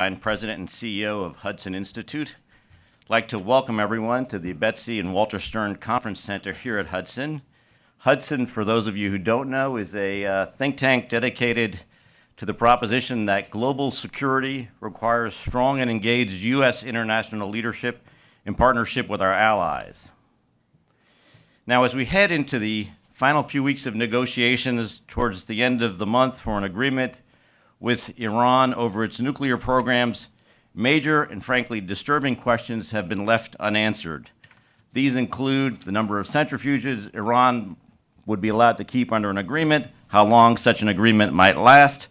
I'm President and CEO of Hudson Institute. I'd like to welcome everyone to the Betsy and Walter Stern Conference Center here at Hudson. Hudson, for those of you who don't know, is a think tank dedicated to the proposition that global security requires strong and engaged U.S. international leadership in partnership with our allies. Now, as we head into the final few weeks of negotiations towards the end of the month for an agreement with Iran over its nuclear programs, major and frankly disturbing questions have been left unanswered. These include the number of centrifuges Iran would be allowed to keep under an agreement, how long such an agreement might last,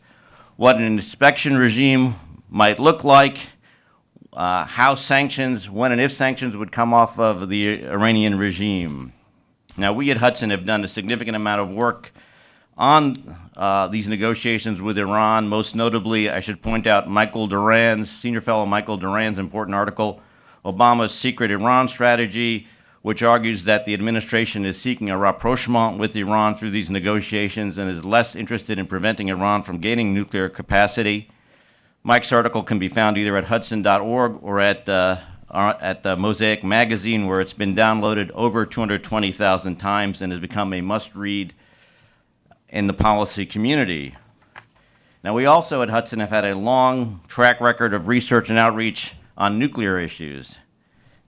what an inspection regime might look like, how sanctions, when and if sanctions would come off of the Iranian regime. Now, we at Hudson have done a significant amount of work on these negotiations with Iran. Most notably, I should point out senior fellow Michael Doran's important article, Obama's Secret Iran Strategy, which argues that the administration is seeking a rapprochement with Iran through these negotiations and is less interested in preventing Iran from gaining nuclear capacity. Mike's article can be found either at hudson.org or at Mosaic Magazine, where it's been downloaded over 220,000 times and has become a must-read in the policy community. Now, we also at Hudson have had a long track record of research and outreach on nuclear issues,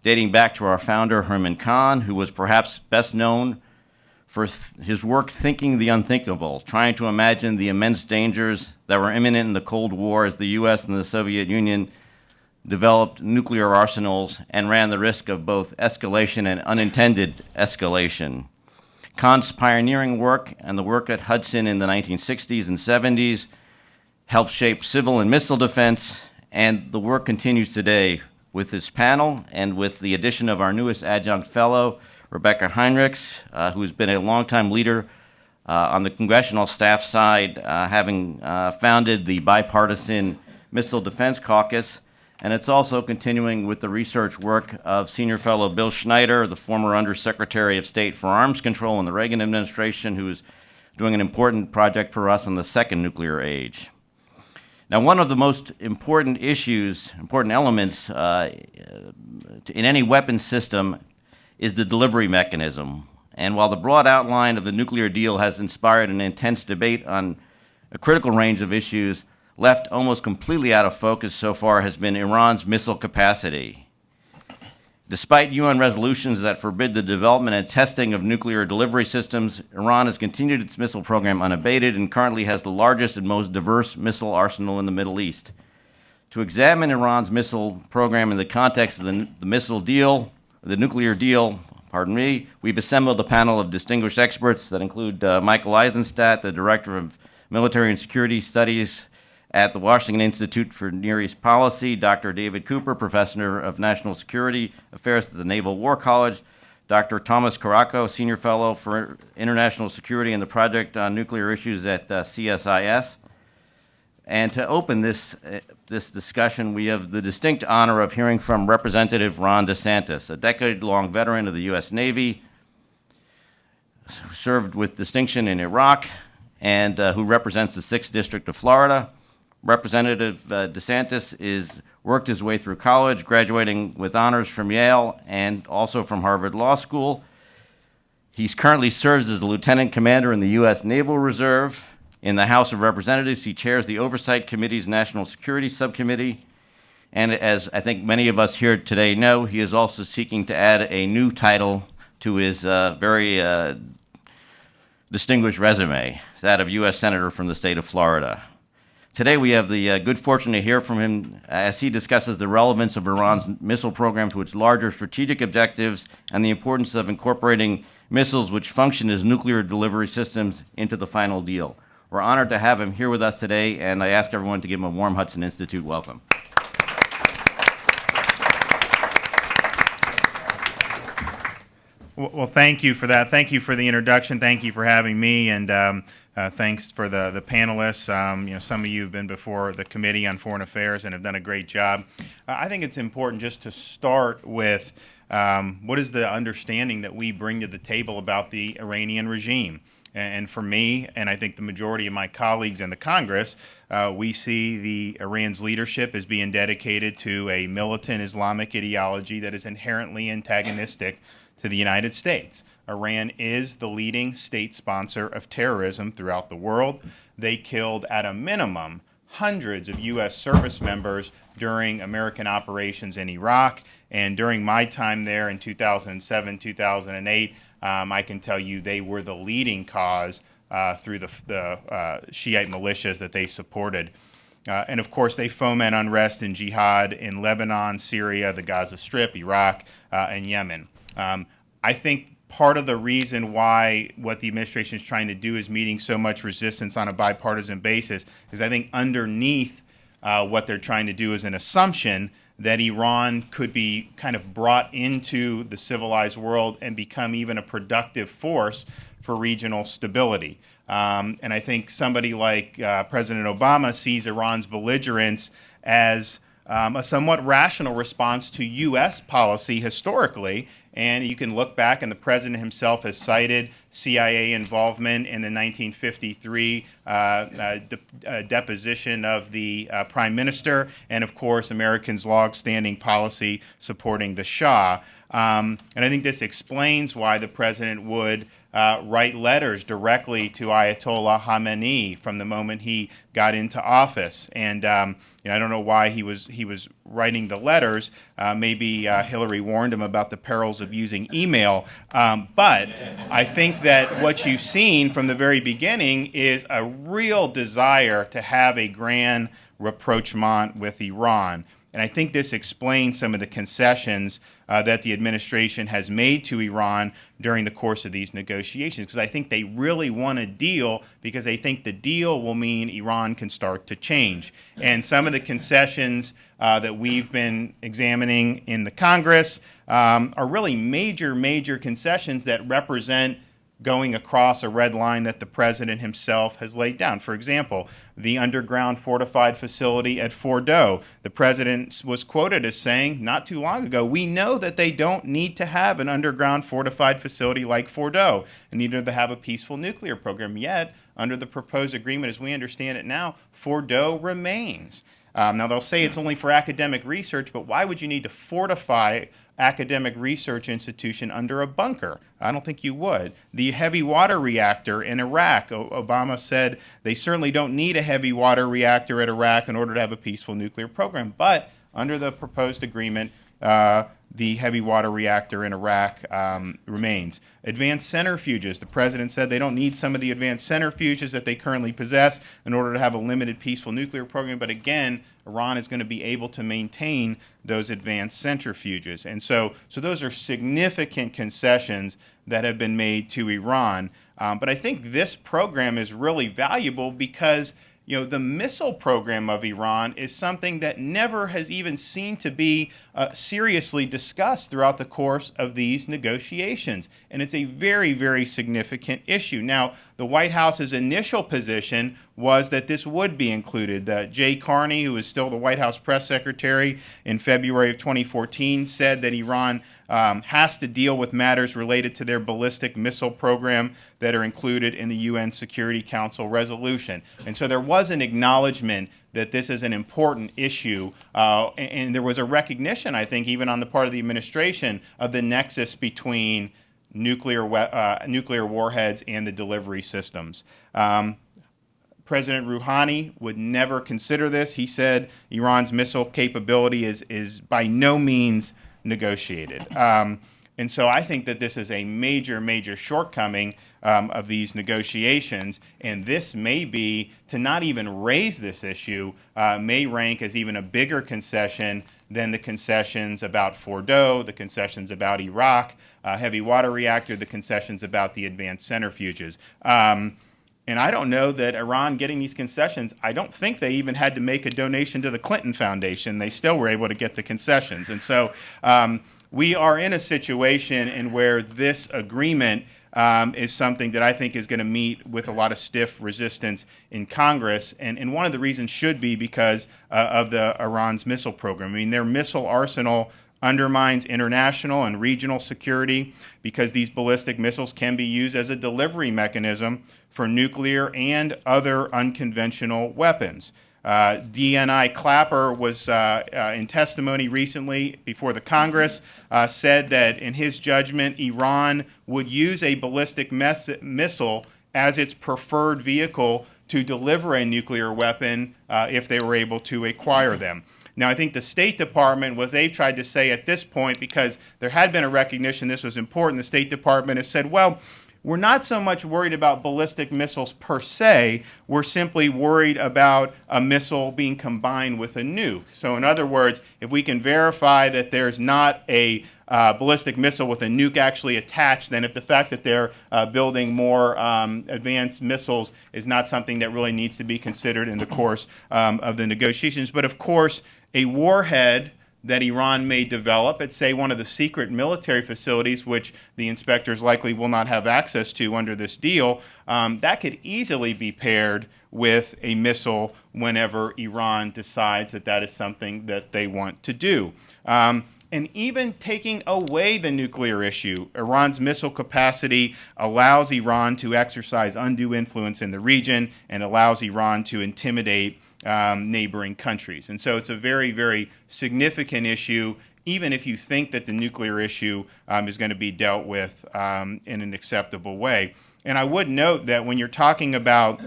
dating back to our founder, Herman Kahn, who was perhaps best known for his work thinking the unthinkable, trying to imagine the immense dangers that were imminent in the Cold War as the U.S. and the Soviet Union developed nuclear arsenals and ran the risk of both escalation and unintended escalation. Kahn's pioneering work and the work at Hudson in the 1960s and 70s helped shape civil and missile defense, and the work continues today with this panel and with the addition of our newest adjunct fellow, Rebecca Heinrichs, who has been a longtime leader on the congressional staff side, having founded the Bipartisan Missile Defense Caucus. And it's also continuing with the research work of senior fellow Bill Schneider, the former Undersecretary of State for Arms Control in the Reagan administration, who is doing an important project for us on the second nuclear age. Now, one of the most important elements in any weapons system is the delivery mechanism. And while the broad outline of the nuclear deal has inspired an intense debate on a critical range of issues, left almost completely out of focus so far has been Iran's missile capacity. Despite UN resolutions that forbid the development and testing of nuclear delivery systems, Iran has continued its missile program unabated and currently has the largest and most diverse missile arsenal in the Middle East. To examine Iran's missile program in the context of the nuclear deal, we've assembled a panel of distinguished experts that include Michael Eisenstadt, the Director of Military and Security Studies at the Washington Institute for Near East Policy, Dr. David Cooper, Professor of National Security Affairs at the Naval War College, Dr. Thomas Caraco, Senior Fellow for International Security and the Project on Nuclear Issues at CSIS. And to open this discussion, we have the distinct honor of hearing from Representative Ron Desantis, a decade-long veteran of the U.S. Navy, who served with distinction in Iraq, and who represents the 6th District of Florida. Representative Desantis worked his way through college, graduating with honors from Yale and also from Harvard Law School. He currently serves as a lieutenant commander in the U.S. Naval Reserve. In the House of Representatives, he chairs the Oversight Committee's National Security Subcommittee. And as I think many of us here today know, he is also seeking to add a new title to his very distinguished resume, that of U.S. Senator from the state of Florida. Today, we have the good fortune to hear from him as he discusses the relevance of Iran's missile program to its larger strategic objectives and the importance of incorporating missiles which function as nuclear delivery systems into the final deal. We're honored to have him here with us today, and I ask everyone to give him a warm Hudson Institute welcome. Well, thank you for that. Thank you for the introduction. Thank you for having me, and thanks for the panelists. Some of you have been before the Committee on Foreign Affairs and have done a great job. I think it's important just to start with what is the understanding that we bring to the table about the Iranian regime. And for me, and I think the majority of my colleagues in the Congress, we see the Iran's leadership as being dedicated to a militant Islamic ideology that is inherently antagonistic to the United States. Iran is the leading state sponsor of terrorism throughout the world. They killed, at a minimum, hundreds of U.S. service members during American operations in Iraq. And during my time there in 2007, 2008, I can tell you they were the leading cause through the Shiite militias that they supported. And of course, they foment unrest and jihad in Lebanon, Syria, the Gaza Strip, Iraq, and Yemen. I think part of the reason why what the administration is trying to do is meeting so much resistance on a bipartisan basis is I think underneath what they're trying to do is an assumption that Iran could be kind of brought into the civilized world and become even a productive force for regional stability. And I think somebody like President Obama sees Iran's belligerence as a somewhat rational response to U.S. policy historically. And you can look back, and the president himself has cited CIA involvement in the 1953 deposition of the prime minister, and of course, Americans' long-standing policy supporting the Shah. And I think this explains why the president would write letters directly to Ayatollah Khamenei from the moment he got into office. And I don't know why he was writing the letters. Maybe Hillary warned him about the perils of using email. But I think that what you've seen from the very beginning is a real desire to have a grand rapprochement with Iran. And I think this explains some of the concessions that the administration has made to Iran during the course of these negotiations, because I think they really want a deal because they think the deal will mean Iran can start to change. And some of the concessions that we've been examining in the Congress are really major concessions that represent going across a red line that the president himself has laid down. For example, the underground fortified facility at Fordo. The president was quoted as saying not too long ago, we know that they don't need to have an underground fortified facility like Fordo, and neither do they have a peaceful nuclear program. Yet, under the proposed agreement as we understand it now, Fordo remains. Now, they'll say it's only for academic research, but why would you need to fortify academic research institution under a bunker? I don't think you would. The heavy water reactor in Iraq, Obama said they certainly don't need a heavy water reactor at Iraq in order to have a peaceful nuclear program. But under the proposed agreement, the heavy water reactor in Iraq remains. Advanced centrifuges. The president said they don't need some of the advanced centrifuges that they currently possess in order to have a limited peaceful nuclear program. But again, Iran is going to be able to maintain those advanced centrifuges. And so those are significant concessions that have been made to Iran. But I think this program is really valuable because the missile program of Iran is something that never has even seemed to be seriously discussed throughout the course of these negotiations. And it's a very significant issue. Now, the White House's initial position was that this would be included. Jay Carney, who is still the White House press secretary in February of 2014, said that Iran has to deal with matters related to their ballistic missile program that are included in the UN Security Council resolution. And so there was an acknowledgement that this is an important issue, and there was a recognition, I think, even on the part of the administration, of the nexus between nuclear warheads and the delivery systems. President Rouhani would never consider this. He said Iran's missile capability is by no means negotiated. And so I think that this is a major shortcoming of these negotiations, and this may be, to not even raise this issue, may rank as even a bigger concession than the concessions about Fordo, the concessions about Iraq, heavy water reactor, the concessions about the advanced centrifuges. And I don't know that Iran getting these concessions, I don't think they even had to make a donation to the Clinton Foundation. They still were able to get the concessions. And so we are in a situation in where this agreement is something that I think is going to meet with a lot of stiff resistance in Congress. And one of the reasons should be because of Iran's missile program. I mean, their missile arsenal undermines international and regional security because these ballistic missiles can be used as a delivery mechanism for nuclear and other unconventional weapons. DNI Clapper was in testimony recently before the Congress, said that in his judgment, Iran would use a ballistic missile as its preferred vehicle to deliver a nuclear weapon if they were able to acquire them. Now, I think the State Department, what they've tried to say at this point, because there had been a recognition this was important, the State Department has said, well, we're not so much worried about ballistic missiles per se, we're simply worried about a missile being combined with a nuke. So in other words, if we can verify that there's not a ballistic missile with a nuke actually attached, then if the fact that they're building more advanced missiles is not something that really needs to be considered in the course of the negotiations. But of course, a warhead that Iran may develop at, say, one of the secret military facilities, which the inspectors likely will not have access to under this deal, that could easily be paired with a missile whenever Iran decides that that is something that they want to do. And even taking away the nuclear issue, Iran's missile capacity allows Iran to exercise undue influence in the region and allows Iran to intimidate neighboring countries. And so it's a very, very significant issue, even if you think that the nuclear issue is going to be dealt with in an acceptable way. And I would note that when you're talking about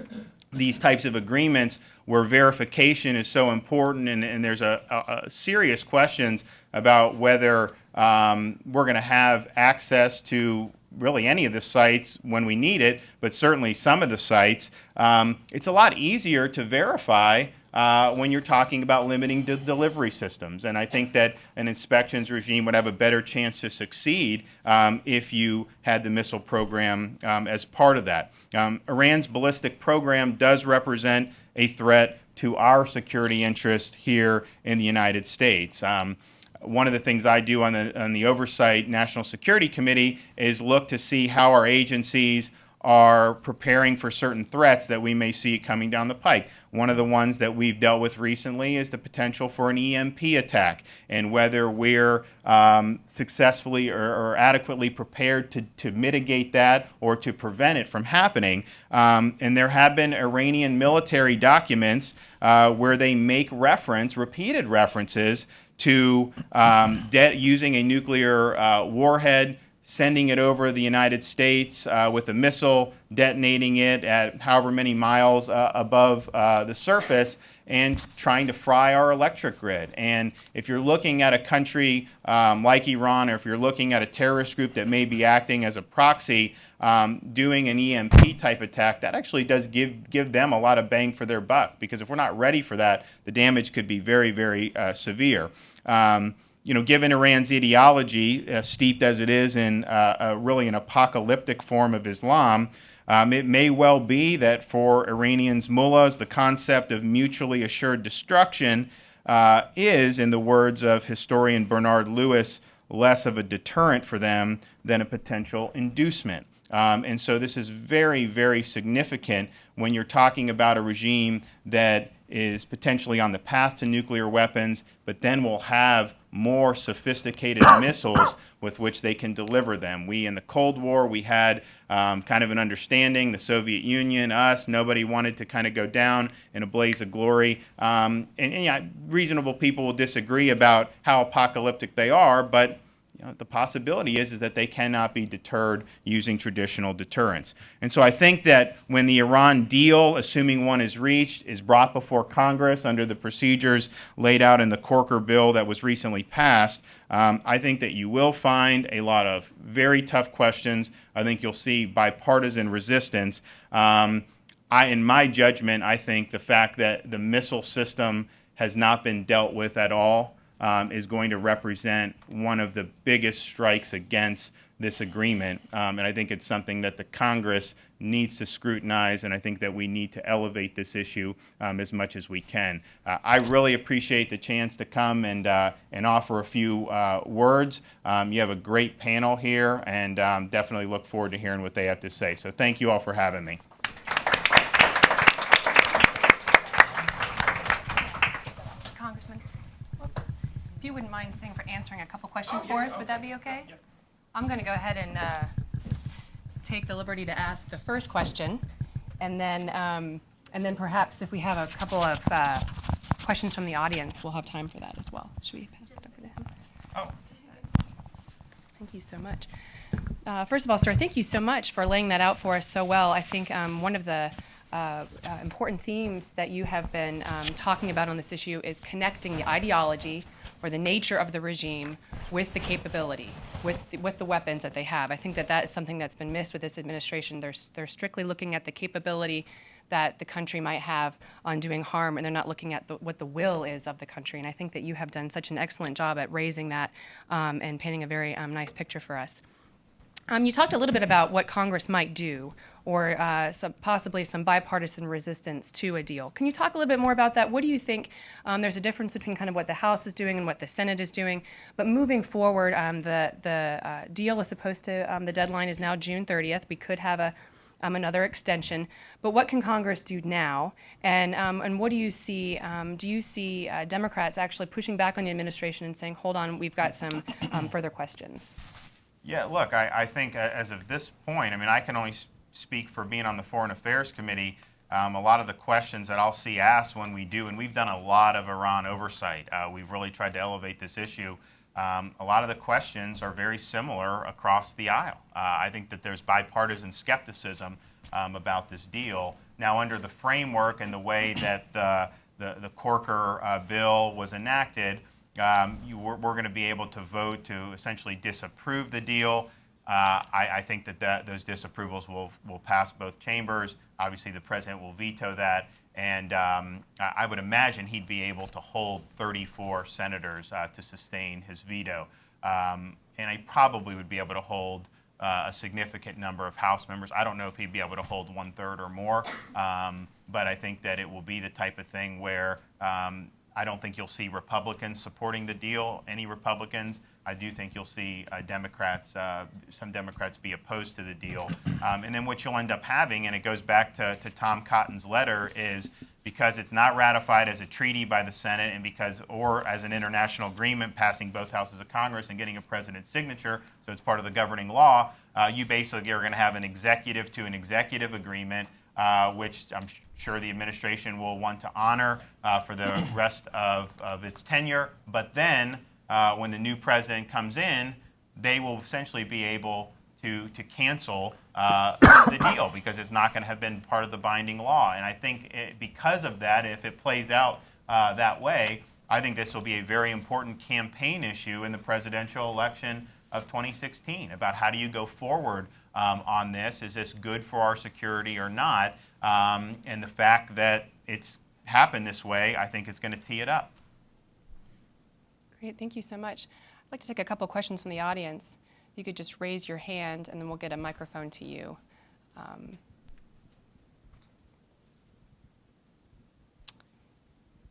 these types of agreements where verification is so important and there's a serious questions about whether we're going to have access to really any of the sites when we need it, but certainly some of the sites, it's a lot easier to verify when you're talking about limiting delivery systems. And I think that an inspections regime would have a better chance to succeed if you had the missile program as part of that. Iran's ballistic program does represent a threat to our security interest here in the United States. One of the things I do on the Oversight National Security Committee is look to see how our agencies are preparing for certain threats that we may see coming down the pike. One of the ones that we've dealt with recently is the potential for an EMP attack and whether we're successfully or adequately prepared to mitigate that or to prevent it from happening. And there have been Iranian military documents where they make repeated references to using a nuclear warhead, sending it over the United States with a missile, detonating it at however many miles above the surface, and trying to fry our electric grid. And if you're looking at a country like Iran, or if you're looking at a terrorist group that may be acting as a proxy, doing an EMP type attack, that actually does give them a lot of bang for their buck, because if we're not ready for that, the damage could be very, very severe. Given Iran's ideology, steeped as it is in really an apocalyptic form of Islam, it may well be that for Iranians' mullahs, the concept of mutually assured destruction is, in the words of historian Bernard Lewis, less of a deterrent for them than a potential inducement. And so this is very, very significant when you're talking about a regime that is potentially on the path to nuclear weapons, but then will have more sophisticated missiles with which they can deliver them. We, in the Cold War, we had kind of an understanding, the Soviet Union, us, nobody wanted to kind of go down in a blaze of glory. And reasonable people will disagree about how apocalyptic they are, but the possibility is that they cannot be deterred using traditional deterrence. And so I think that when the Iran deal, assuming one is reached, is brought before Congress under the procedures laid out in the Corker bill that was recently passed, I think that you will find a lot of very tough questions. I think you'll see bipartisan resistance. In my judgment, I think the fact that the missile system has not been dealt with at all is going to represent one of the biggest strikes against this agreement. And I think it's something that the Congress needs to scrutinize, and I think that we need to elevate this issue as much as we can. I really appreciate the chance to come and offer a few words. You have a great panel here, and definitely look forward to hearing what they have to say. So thank you all for having me. If you wouldn't mind saying for answering a couple questions for us, would that be okay? Yep. I'm going to go ahead and take the liberty to ask the first question, and then perhaps if we have a couple of questions from the audience, we'll have time for that as well. Should we pass it over to him? Oh. Thank you so much. First of all, sir, thank you so much for laying that out for us so well. I think one of the important themes that you have been talking about on this issue is connecting the ideology or the nature of the regime with the capability, with the weapons that they have. I think that that is something that's been missed with this administration. They're strictly looking at the capability that the country might have on doing harm, and they're not looking at what the will is of the country. And I think that you have done such an excellent job at raising that and painting a very nice picture for us. You talked a little bit about what Congress might do, or possibly some bipartisan resistance to a deal. Can you talk a little bit more about that? What do you think? There's a difference between kind of what the House is doing and what the Senate is doing. But moving forward, the deal is supposed to, the deadline is now June 30th. We could have another extension. But what can Congress do now? And what do you see? Do you see Democrats actually pushing back on the administration and saying, hold on, we've got some further questions? Yeah, look, I think as of this point, I mean, I can only speak for being on the Foreign Affairs Committee. A lot of the questions that I'll see asked when we do, and we've done a lot of Iran oversight. We've really tried to elevate this issue. A lot of the questions are very similar across the aisle. I think that there's bipartisan skepticism about this deal. Now, under the framework and the way that the Corker bill was enacted, we're going to be able to vote to essentially disapprove the deal. I think that those disapprovals will pass both chambers. Obviously, the president will veto that, and I would imagine he'd be able to hold 34 senators to sustain his veto. And I probably would be able to hold a significant number of House members. I don't know if he'd be able to hold 1/3 or more, but I think that it will be the type of thing where I don't think you'll see Republicans supporting the deal, any Republicans. I do think you'll see Democrats, some Democrats be opposed to the deal. And then what you'll end up having, and it goes back to Tom Cotton's letter, is because it's not ratified as a treaty by the Senate and or as an international agreement passing both houses of Congress and getting a president's signature, so it's part of the governing law, you basically are going to have an executive to an executive agreement, which I'm sure the administration will want to honor for the rest of its tenure. But then when the new president comes in, they will essentially be able to cancel the deal because it's not going to have been part of the binding law. And I think because of that, if it plays out that way, I think this will be a very important campaign issue in the presidential election of 2016 about how do you go forward on this. Is this good for our security or not? And the fact that it's happened this way, I think it's going to tee it up. Great, thank you so much. I'd like to take a couple questions from the audience. If you could just raise your hand, and then we'll get a microphone to you.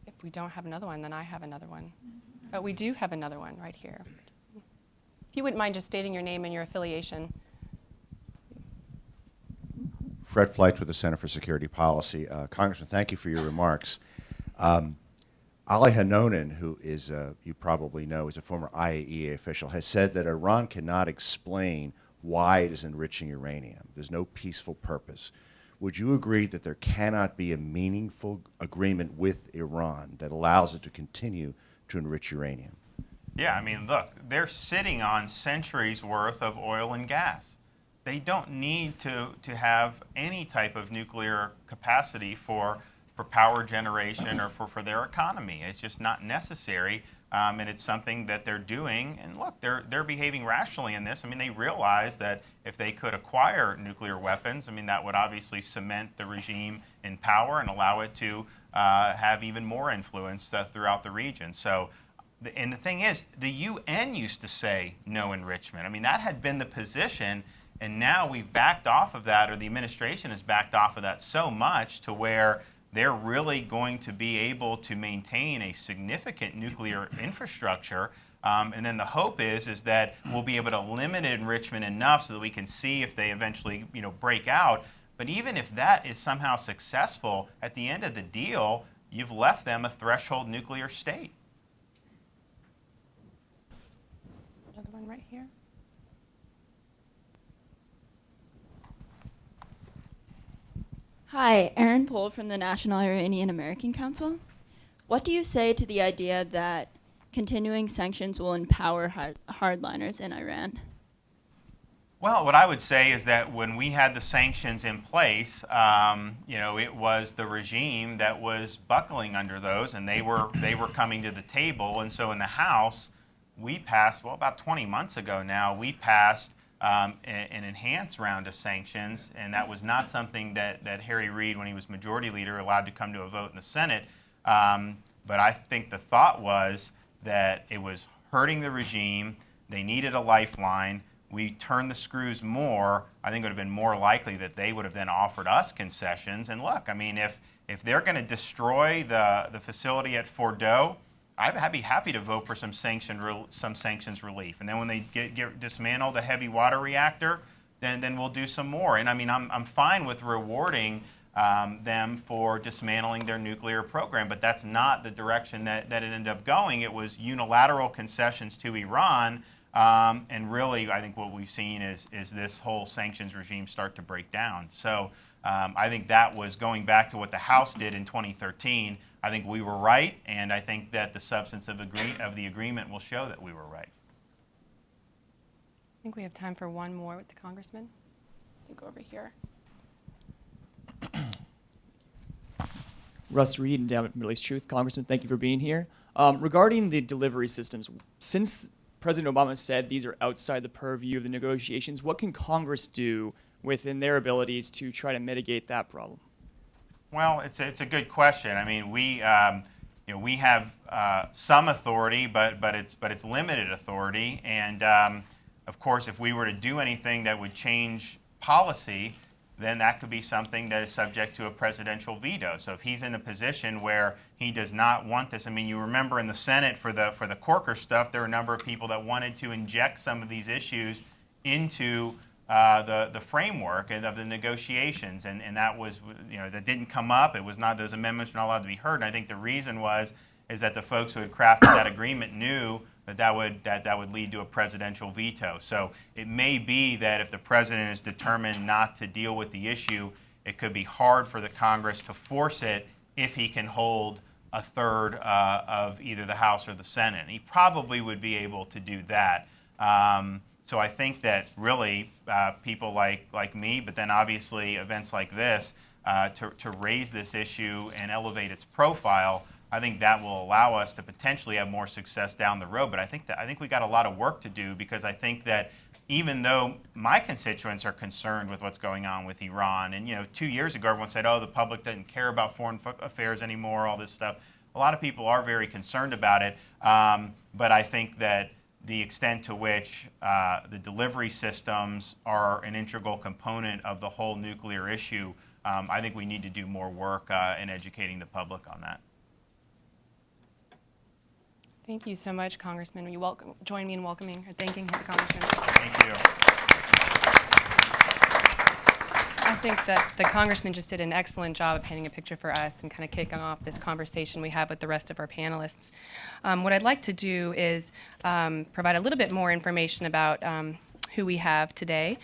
If we don't have another one, then I have another one. But we do have another one right here. If you wouldn't mind just stating your name and your affiliation. Fred Fleitz with the Center for Security Policy. Congressman, thank you for your remarks. Ali Hanonen, who is, you probably know, is a former IAEA official, has said that Iran cannot explain why it is enriching uranium. There's no peaceful purpose. Would you agree that there cannot be a meaningful agreement with Iran that allows it to continue to enrich uranium? Yeah, I mean, look, they're sitting on centuries worth of oil and gas. They don't need to have any type of nuclear capacity for power generation or for their economy. It's just not necessary, and it's something that they're doing. And look, they're behaving rationally in this. I mean, they realize that if they could acquire nuclear weapons, I mean, that would obviously cement the regime in power and allow it to have even more influence throughout the region. So, and the thing is, the UN used to say no enrichment. I mean, that had been the position. And now we've backed off of that, or the administration has backed off of that so much to where they're really going to be able to maintain a significant nuclear infrastructure. And then the hope is that we'll be able to limit enrichment enough so that we can see if they eventually, break out. But even if that is somehow successful, at the end of the deal, you've left them a threshold nuclear state. right here. Hi, Erin Pohl from the National Iranian American Council. What do you say to the idea that continuing sanctions will empower hardliners in Iran? Well, what I would say is that when we had the sanctions in place, it was the regime that was buckling under those, and they were coming to the table. And so in the House, we passed, about 20 months ago now, we passed an enhanced round of sanctions, and that was not something that Harry Reid, when he was majority leader, allowed to come to a vote in the Senate. But I think the thought was that it was hurting the regime. They needed a lifeline. We turned the screws more. I think it would have been more likely that they would have then offered us concessions. And look, I mean, if they're going to destroy the facility at Fordow, I'd be happy to vote for some sanctions relief. And then when they dismantle the heavy water reactor, then we'll do some more. And I mean, I'm fine with rewarding them for dismantling their nuclear program, but that's not the direction that it ended up going. It was unilateral concessions to Iran, and really, I think what we've seen is this whole sanctions regime start to break down. So I think that was going back to what the House did in 2013. I think we were right, and I think that the substance of the agreement will show that we were right. I think we have time for one more with the congressman. I think over here. Russ Reed, Endowment for Middle East Truth. Congressman, thank you for being here. Regarding the delivery systems, since President Obama said these are outside the purview of the negotiations, what can Congress do within their abilities to try to mitigate that problem? Well, it's a good question. I mean, we have some authority, but it's limited authority. And of course, if we were to do anything that would change policy, then that could be something that is subject to a presidential veto. So if he's in a position where he does not want this, I mean, you remember in the Senate for the Corker stuff, there were a number of people that wanted to inject some of these issues into the framework of the negotiations, and that was, that didn't come up. It was not; those amendments were not allowed to be heard. And I think the reason is that the folks who had crafted that agreement knew that would lead to a presidential veto. So it may be that if the president is determined not to deal with the issue, it could be hard for the Congress to force it if he can hold a third of either the House or the Senate. And he probably would be able to do that. So I think that really people like me, but then obviously events like this, to raise this issue and elevate its profile, I think that will allow us to potentially have more success down the road. But I think we got a lot of work to do, because I think that even though my constituents are concerned with what's going on with Iran, and 2 years ago everyone said, oh, the public doesn't care about foreign affairs anymore, all this stuff. A lot of people are very concerned about it, but I think that the extent to which the delivery systems are an integral component of the whole nuclear issue, I think we need to do more work in educating the public on that. Thank you so much, Congressman. Will you join me in welcoming or thanking the Congressman? Thank you. I think that the Congressman just did an excellent job of painting a picture for us and kind of kicking off this conversation we have with the rest of our panelists. What I'd like to do is provide a little bit more information about who we have today.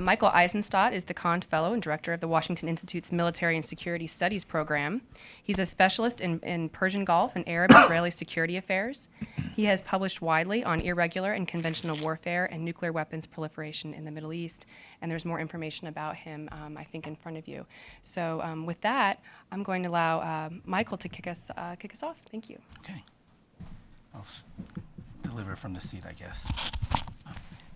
Michael Eisenstadt is the Kahn Fellow and Director of the Washington Institute's Military and Security Studies Program. He's a specialist in Persian Gulf and Arab-Israeli security affairs. He has published widely on irregular and conventional warfare and nuclear weapons proliferation in the Middle East, and there's more information about him, I think, in front of you. So with that, I'm going to allow Michael to kick us off. Thank you. Okay. I'll deliver from the seat, I guess.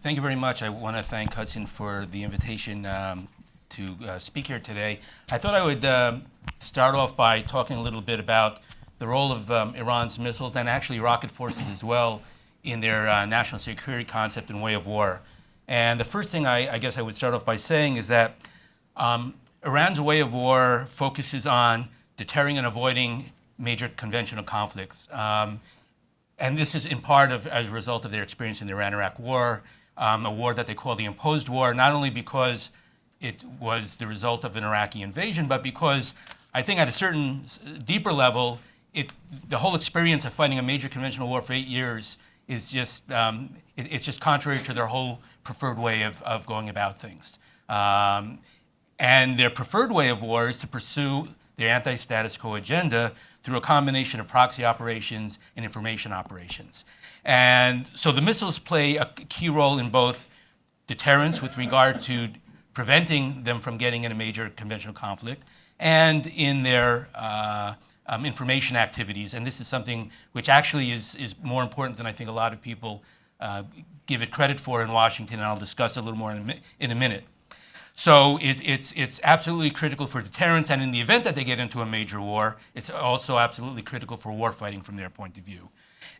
Thank you very much. I want to thank Hudson for the invitation to speak here today. I thought I would start off by talking a little bit about the role of Iran's missiles and actually rocket forces as well in their national security concept and way of war. And the first thing I guess I would start off by saying is that Iran's way of war focuses on deterring and avoiding major conventional conflicts. And this is in part as a result of their experience in the Iran-Iraq War, a war that they call the imposed war, not only because it was the result of an Iraqi invasion, but because I think at a certain deeper level, the whole experience of fighting a major conventional war for 8 years is just it's just contrary to their whole preferred way of going about things. And their preferred way of war is to pursue their anti-status quo agenda through a combination of proxy operations and information operations. And so the missiles play a key role in both deterrence with regard to preventing them from getting in a major conventional conflict, and in their information activities. And this is something which actually is more important than I think a lot of people give it credit for in Washington, and I'll discuss a little more in a minute. So it's absolutely critical for deterrence, and in the event that they get into a major war, it's also absolutely critical for warfighting from their point of view.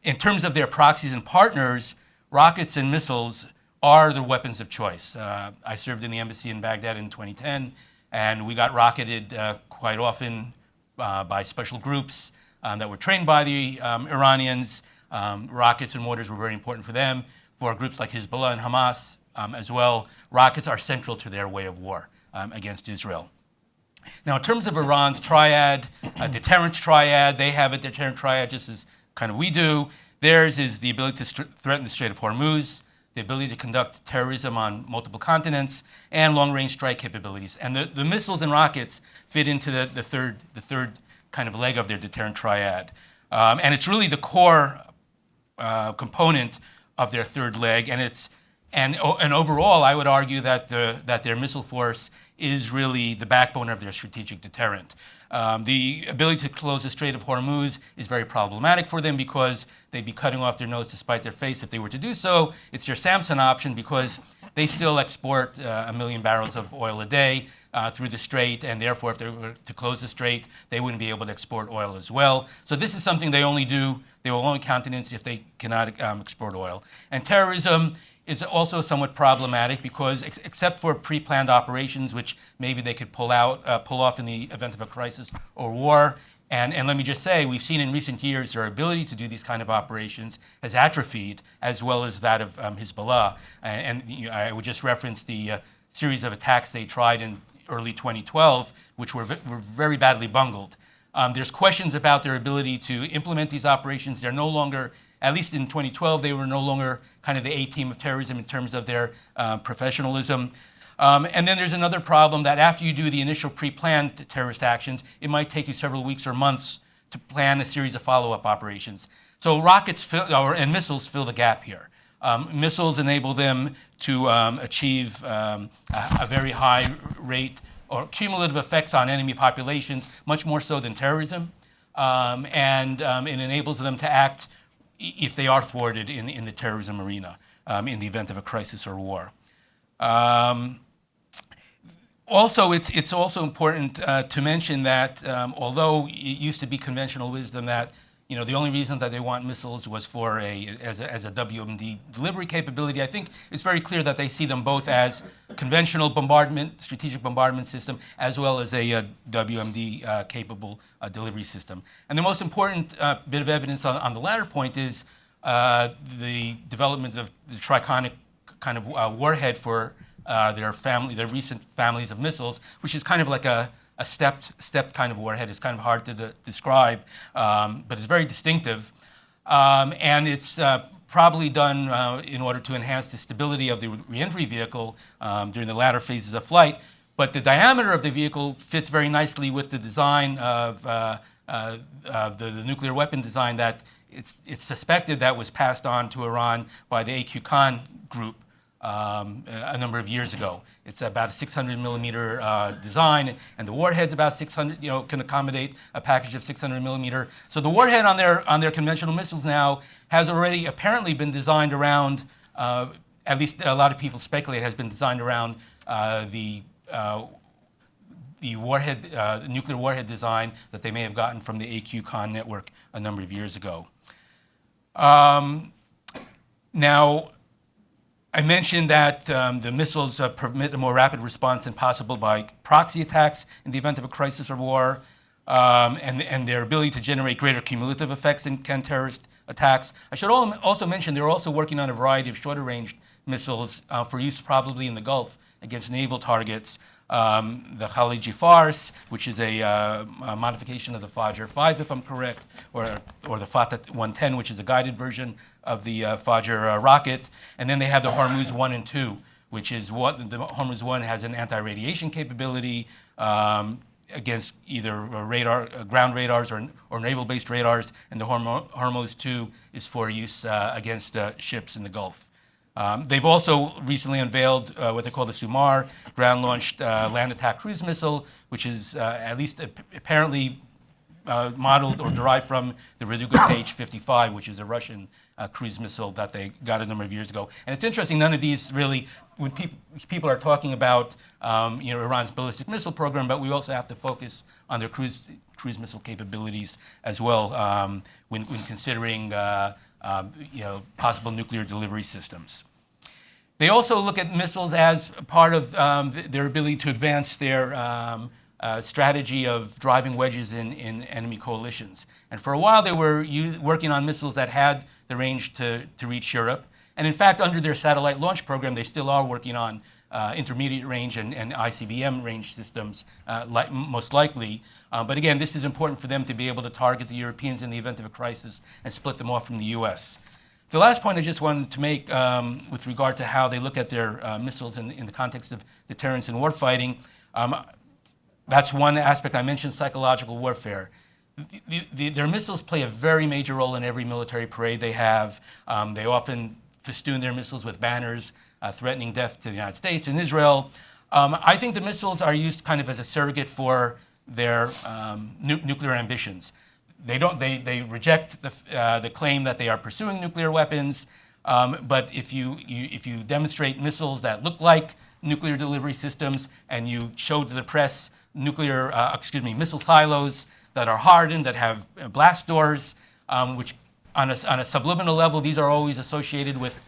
In terms of their proxies and partners, rockets and missiles are the weapons of choice. I served in the embassy in Baghdad in 2010, and we got rocketed quite often by special groups that were trained by the Iranians. Rockets and mortars were very important for them. For groups like Hezbollah and Hamas as well, rockets are central to their way of war against Israel. Now, in terms of Iran's triad, deterrent triad, they have a deterrent triad just as kind of we do. Theirs is the ability to threaten the Strait of Hormuz, the ability to conduct terrorism on multiple continents, and long-range strike capabilities. And the missiles and rockets fit into the third kind of leg of their deterrent triad. And it's really the core component of their third leg. And overall, I would argue that their missile force is really the backbone of their strategic deterrent. The ability to close the Strait of Hormuz is very problematic for them because they'd be cutting off their nose to spite their face if they were to do so. It's their Samson option because they still export 1 million barrels of oil a day through the strait, and therefore if they were to close the strait, they wouldn't be able to export oil as well. So this is something they will only countenance if they cannot export oil. And terrorism is also somewhat problematic because except for pre-planned operations, which maybe they could pull off in the event of a crisis or war, and let me just say, we've seen in recent years their ability to do these kind of operations has atrophied, as well as that of Hezbollah. I would just reference the series of attacks they tried in early 2012, which were very badly bungled. There's questions about their ability to implement these operations. They're no longer, at least in 2012, they were no longer kind of the A-team of terrorism in terms of their professionalism. And then there's another problem that after you do the initial pre-planned terrorist actions, it might take you several weeks or months to plan a series of follow-up operations. So rockets and missiles fill the gap here. Missiles enable them to achieve a very high rate or cumulative effects on enemy populations, much more so than terrorism. And it enables them to act if they are thwarted in the terrorism arena in the event of a crisis or war. Also, it's also important to mention that although it used to be conventional wisdom that the only reason that they want missiles was for as a WMD delivery capability, I think it's very clear that they see them both as conventional bombardment, strategic bombardment system, as well as a WMD capable delivery system. And the most important bit of evidence on the latter point is the development of the triconic kind of warhead for their recent families of missiles, which is kind of like a stepped kind of warhead. It's kind of hard to describe, but it's very distinctive. And it's probably done in order to enhance the stability of the reentry vehicle during the latter phases of flight. But the diameter of the vehicle fits very nicely with the design of the nuclear weapon design that it's suspected that was passed on to Iran by the AQ Khan group a number of years ago. It's about a 600 millimeter design, and the warhead's about 600. Can accommodate a package of 600 millimeter. So the warhead on their conventional missiles now has already apparently been designed around. At least a lot of people speculate has been designed around the warhead, the nuclear warhead design that they may have gotten from the AQ Khan network a number of years ago. Now, I mentioned that the missiles permit a more rapid response than possible by proxy attacks in the event of a crisis or war, and their ability to generate greater cumulative effects than can terrorist attacks. I should also mention they're also working on a variety of shorter-range missiles for use probably in the Gulf against naval targets. The Khaliji Fars, which is a modification of the Fajr 5, if I'm correct, or the Fatah 110, which is a guided version of the Fajr rocket. And then they have the Hormuz 1 and 2, which is what the Hormuz 1 has an anti-radiation capability against either radar, ground radars or naval-based radars, and the Hormuz 2 is for use against ships in the Gulf. They've also recently unveiled what they call the SUMAR, ground-launched land attack cruise missile, which is at least apparently modeled or derived from the Raduga Page-55, which is a Russian cruise missile that they got a number of years ago. And it's interesting, none of these really, when people are talking about Iran's ballistic missile program, but we also have to focus on their cruise missile capabilities as well when considering possible nuclear delivery systems. They also look at missiles as part of their ability to advance their strategy of driving wedges in enemy coalitions. And for a while, they were working on missiles that had the range to reach Europe. And in fact, under their satellite launch program, they still are working on intermediate range and ICBM range systems, most likely. But again, this is important for them to be able to target the Europeans in the event of a crisis and split them off from the US. The last point I just wanted to make with regard to how they look at their missiles in the context of deterrence and warfighting, that's one aspect I mentioned, psychological warfare. Their missiles play a very major role in every military parade they have. They often festoon their missiles with banners threatening death to the United States and Israel. I think the missiles are used kind of as a surrogate for their nuclear ambitions. They reject the claim that they are pursuing nuclear weapons, but if you demonstrate missiles that look like nuclear delivery systems and you show to the press missile silos that are hardened, that have blast doors, which on a subliminal level, these are always associated with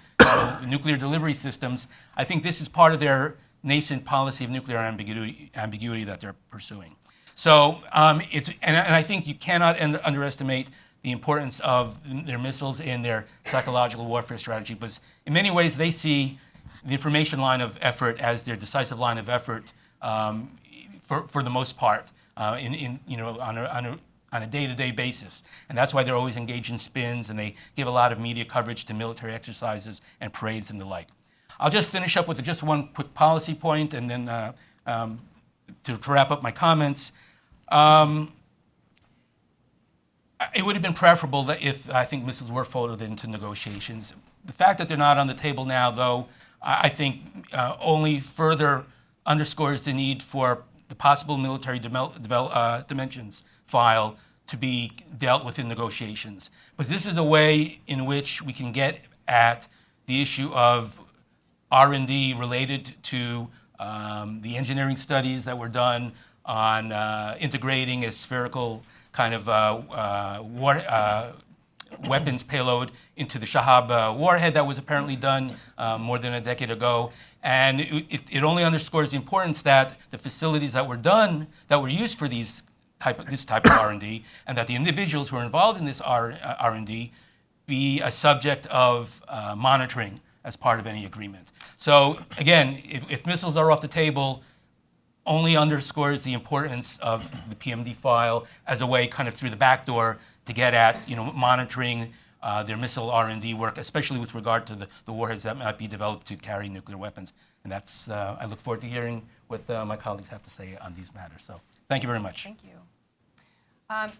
nuclear delivery systems. I think this is part of their nascent policy of nuclear ambiguity that they're pursuing. So and I think you cannot underestimate the importance of their missiles in their psychological warfare strategy, because in many ways they see the information line of effort as their decisive line of effort for the most part on a day-to-day basis. And that's why they're always engaged in spins, and they give a lot of media coverage to military exercises and parades and the like. I'll just finish up with just one quick policy point, and then to wrap up my comments. It would have been preferable that if I think missiles were folded into negotiations. The fact that they're not on the table now, though, I think only further underscores the need for the possible military dimensions file to be dealt with in negotiations. But this is a way in which we can get at the issue of R&D related to the engineering studies that were done on integrating a spherical kind of weapons payload into the Shahab warhead that was apparently done more than a decade ago. And it only underscores the importance that the facilities that were done, that were used for this type of R&D, and that the individuals who are involved in this R&D be a subject of monitoring as part of any agreement. So again, if missiles are off the table, only underscores the importance of the PMD file as a way kind of through the back door to get at monitoring their missile R&D work, especially with regard to the warheads that might be developed to carry nuclear weapons. And that's, I look forward to hearing what my colleagues have to say on these matters. So thank you very much. Thank you.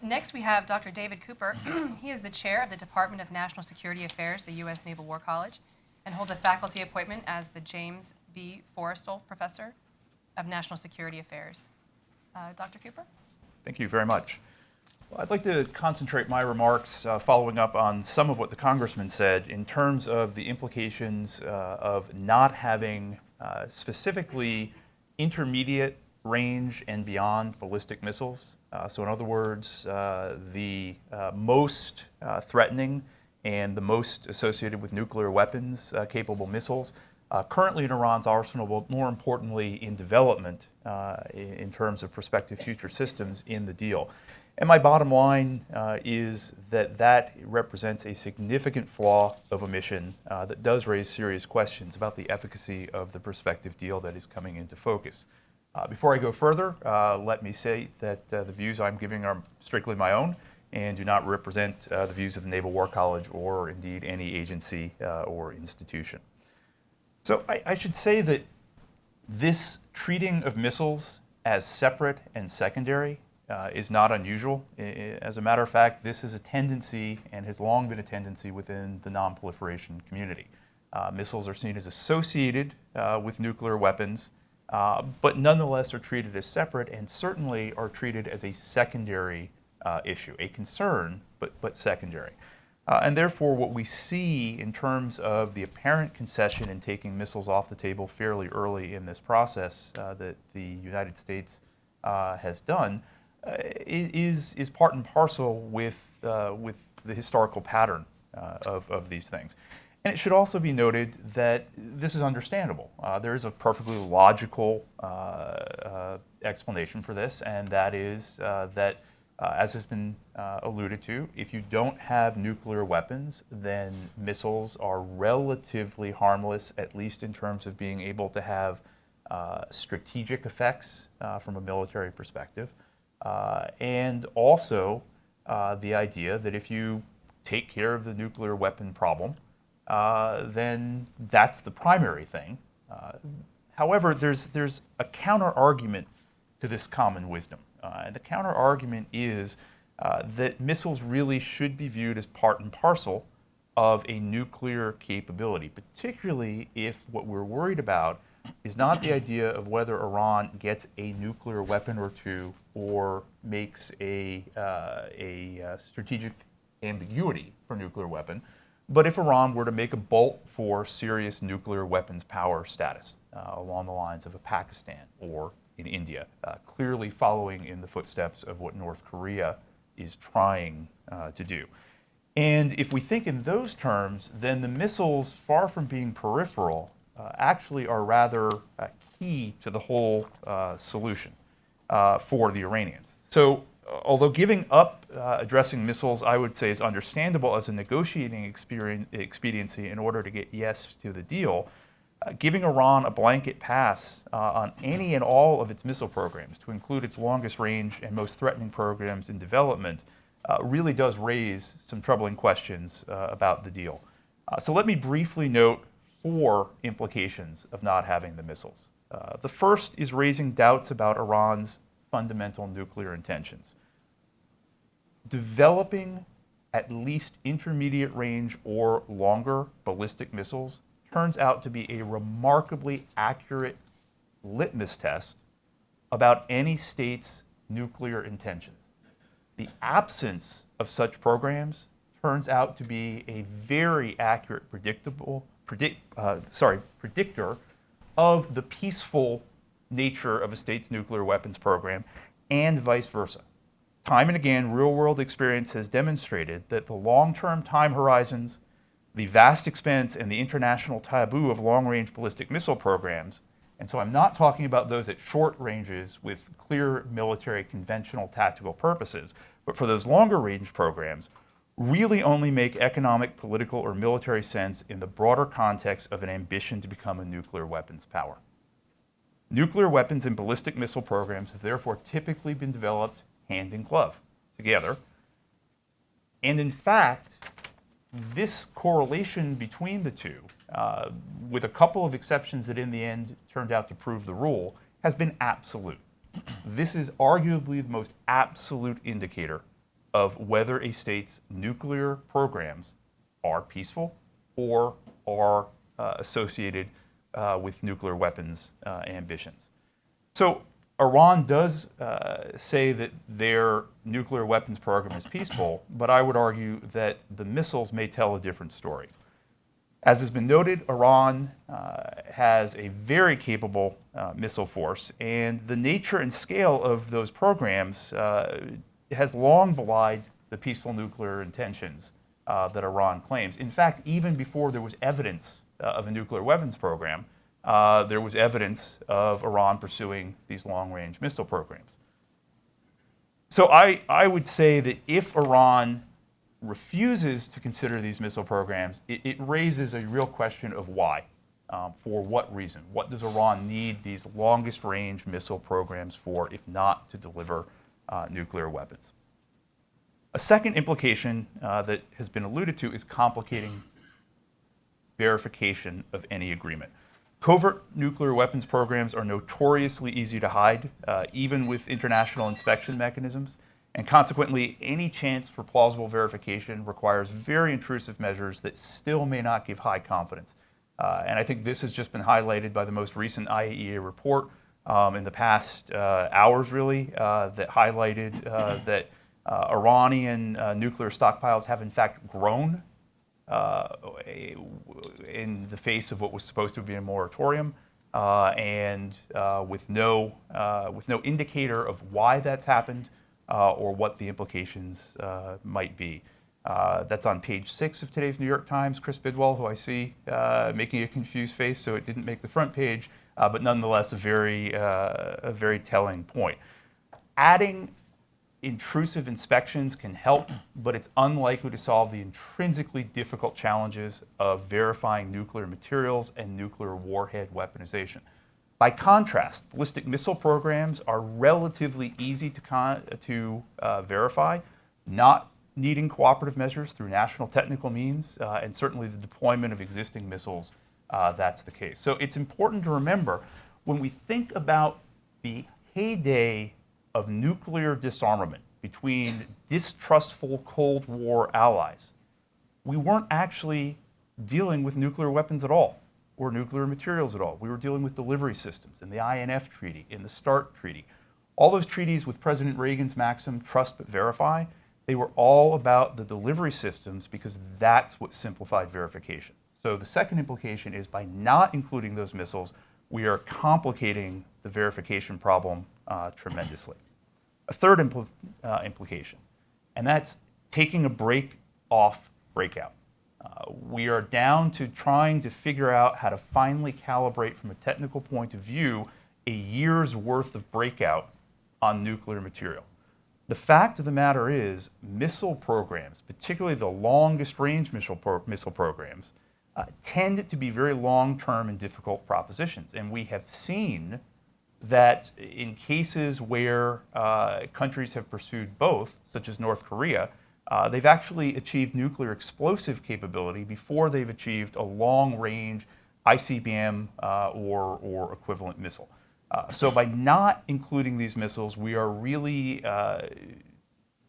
Next, we have Dr. David Cooper. He is the chair of the Department of National Security Affairs, the U.S. Naval War College, and holds a faculty appointment as the James B. Forrestal Professor of National Security Affairs. Dr. Cooper? Thank you very much. Well, I'd like to concentrate my remarks following up on some of what the Congressman said in terms of the implications of not having specifically intermediate range and beyond ballistic missiles. So in other words, the most threatening and the most associated with nuclear weapons capable missiles currently in Iran's arsenal, but more importantly in development in terms of prospective future systems in the deal. And my bottom line is that represents a significant flaw of omission that does raise serious questions about the efficacy of the prospective deal that is coming into focus. Before I go further, let me say that the views I'm giving are strictly my own and do not represent the views of the Naval War College or indeed any agency or institution. So I should say that this treating of missiles as separate and secondary is not unusual. As a matter of fact, this is a tendency and has long been a tendency within the non-proliferation community. Missiles are seen as associated with nuclear weapons, but nonetheless are treated as separate and certainly are treated as a secondary issue, a concern, but secondary. And therefore, what we see in terms of the apparent concession in taking missiles off the table fairly early in this process that the United States has done is part and parcel with the historical pattern of these things. And it should also be noted that this is understandable. There is a perfectly logical explanation for this, and that is that, as has been alluded to, if you don't have nuclear weapons, then missiles are relatively harmless, at least in terms of being able to have strategic effects from a military perspective. And also the idea that if you take care of the nuclear weapon problem, then that's the primary thing. However, there's a counter-argument to this common wisdom. And the counter-argument is that missiles really should be viewed as part and parcel of a nuclear capability, particularly if what we're worried about is not the idea of whether Iran gets a nuclear weapon or two or makes a strategic ambiguity for nuclear weapon, but if Iran were to make a bolt for serious nuclear weapons power status along the lines of a Pakistan or in India, clearly following in the footsteps of what North Korea is trying to do. And if we think in those terms, then the missiles, far from being peripheral, actually are rather key to the whole solution for the Iranians. So although giving up addressing missiles, I would say, is understandable as a negotiating expediency in order to get yes to the deal, giving Iran a blanket pass on any and all of its missile programs, to include its longest range and most threatening programs in development, really does raise some troubling questions about the deal. So let me briefly note 4 implications of not having the missiles. The first is raising doubts about Iran's fundamental nuclear intentions. Developing at least intermediate range or longer ballistic missiles turns out to be a remarkably accurate litmus test about any state's nuclear intentions. The absence of such programs turns out to be a very accurate predictor of the peaceful nature of a state's nuclear weapons program, and vice versa. Time and again, real-world experience has demonstrated that the long-term time horizons, the vast expense, and the international taboo of long-range ballistic missile programs, and so I'm not talking about those at short ranges with clear military conventional tactical purposes, but for those longer range programs, really only make economic, political, or military sense in the broader context of an ambition to become a nuclear weapons power. Nuclear weapons and ballistic missile programs have therefore typically been developed hand in glove together. And in fact, this correlation between the two, with a couple of exceptions that in the end turned out to prove the rule, has been absolute. This is arguably the most absolute indicator of whether a state's nuclear programs are peaceful or are associated with nuclear weapons ambitions. So Iran does say that their nuclear weapons program is peaceful, but I would argue that the missiles may tell a different story. As has been noted, Iran has a very capable missile force, and the nature and scale of those programs has long belied the peaceful nuclear intentions that Iran claims. In fact, even before there was evidence of a nuclear weapons program, there was evidence of Iran pursuing these long-range missile programs. So I would say that if Iran refuses to consider these missile programs, it raises a real question of why. For what reason? What does Iran need these longest range missile programs for, if not to deliver nuclear weapons? A second implication that has been alluded to is complicating verification of any agreement. Covert nuclear weapons programs are notoriously easy to hide, even with international inspection mechanisms, and consequently, any chance for plausible verification requires very intrusive measures that still may not give high confidence. And I think this has just been highlighted by the most recent IAEA report in the past hours, really, that highlighted that Iranian nuclear stockpiles have in fact grown in the face of what was supposed to be a moratorium, and with no indicator of why that's happened or what the implications might be. That's on page 6 of today's New York Times. Chris Bidwell, who I see making a confused face, so it didn't make the front page, but nonetheless a very telling point. Adding intrusive inspections can help, but it's unlikely to solve the intrinsically difficult challenges of verifying nuclear materials and nuclear warhead weaponization. By contrast, ballistic missile programs are relatively easy to verify, not needing cooperative measures through national technical means, and certainly the deployment of existing missiles, that's the case. So it's important to remember, when we think about the heyday of nuclear disarmament between distrustful Cold War allies, we weren't actually dealing with nuclear weapons at all, or nuclear materials at all. We were dealing with delivery systems in the INF Treaty, in the START Treaty. All those treaties with President Reagan's maxim, trust but verify, they were all about the delivery systems because that's what simplified verification. So the second implication is, by not including those missiles, we are complicating the verification problem tremendously. A third implication, and that's taking a break off breakout. We are down to trying to figure out how to finally calibrate, from a technical point of view, a year's worth of breakout on nuclear material. The fact of the matter is, missile programs, particularly the longest range missile programs, tend to be very long-term and difficult propositions. And we have seen that in cases where countries have pursued both, such as North Korea, they've actually achieved nuclear explosive capability before they've achieved a long-range Icbm or equivalent missile. So by not including these missiles, we are really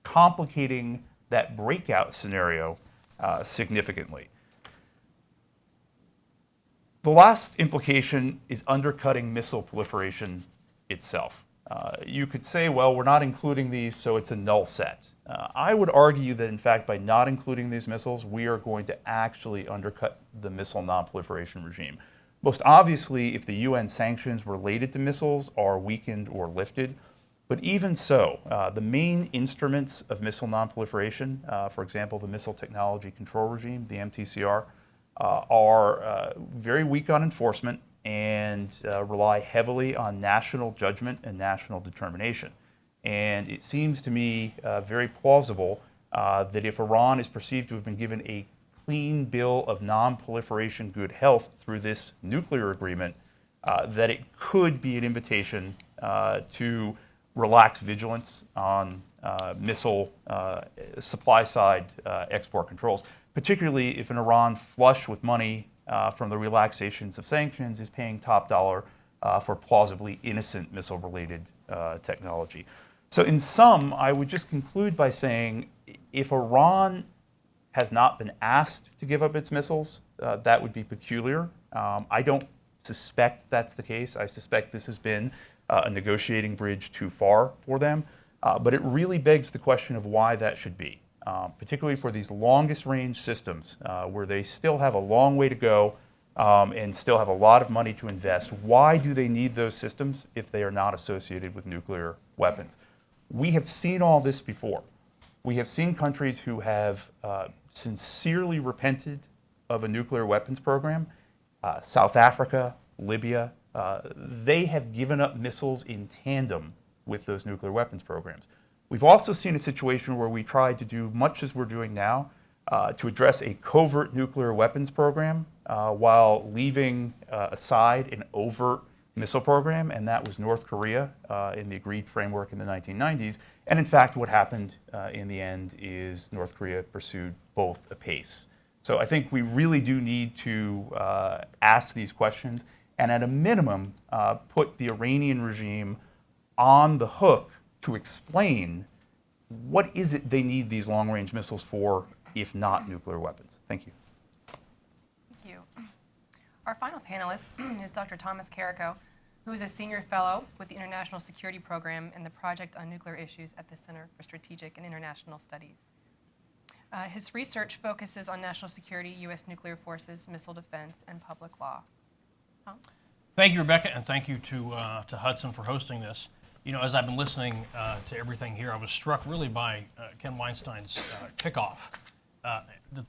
complicating that breakout scenario significantly. The last implication is undercutting missile proliferation itself. You could say, well, we're not including these, so it's a null set. I would argue that, in fact, by not including these missiles, we are going to actually undercut the missile non-proliferation regime. Most obviously, if the UN sanctions related to missiles are weakened or lifted, but even so, the main instruments of missile non-proliferation, for example, the Missile Technology Control Regime, the MTCR, are very weak on enforcement and rely heavily on national judgment and national determination. And it seems to me very plausible that if Iran is perceived to have been given a clean bill of non-proliferation good health through this nuclear agreement, that it could be an invitation to relax vigilance on missile supply-side export controls, particularly if an Iran flush with money from the relaxations of sanctions is paying top dollar for plausibly innocent missile-related technology. So in sum, I would just conclude by saying, if Iran has not been asked to give up its missiles, that would be peculiar. I don't suspect that's the case. I suspect this has been a negotiating bridge too far for them. But it really begs the question of why that should be, particularly for these longest range systems where they still have a long way to go and still have a lot of money to invest. Why do they need those systems if they are not associated with nuclear weapons? We have seen all this before. We have seen countries who have sincerely repented of a nuclear weapons program. South Africa, Libya, they have given up missiles in tandem with those nuclear weapons programs. We've also seen a situation where we tried to do much as we're doing now to address a covert nuclear weapons program while leaving aside an overt missile program, and that was North Korea in the agreed framework in the 1990s. And in fact, what happened in the end is North Korea pursued both apace. So I think we really do need to ask these questions and at a minimum put the Iranian regime on the hook to explain what is it they need these long-range missiles for, if not nuclear weapons. Thank you. Thank you. Our final panelist is Dr. Thomas Caraco, who is a senior fellow with the International Security Program and the Project on Nuclear Issues at the Center for Strategic and International Studies. His research focuses on national security, U.S. nuclear forces, missile defense, and public law. Tom? Thank you, Rebecca, and thank you to Hudson for hosting this. You know, as I've been listening to everything here, I was struck really by Ken Weinstein's kickoff.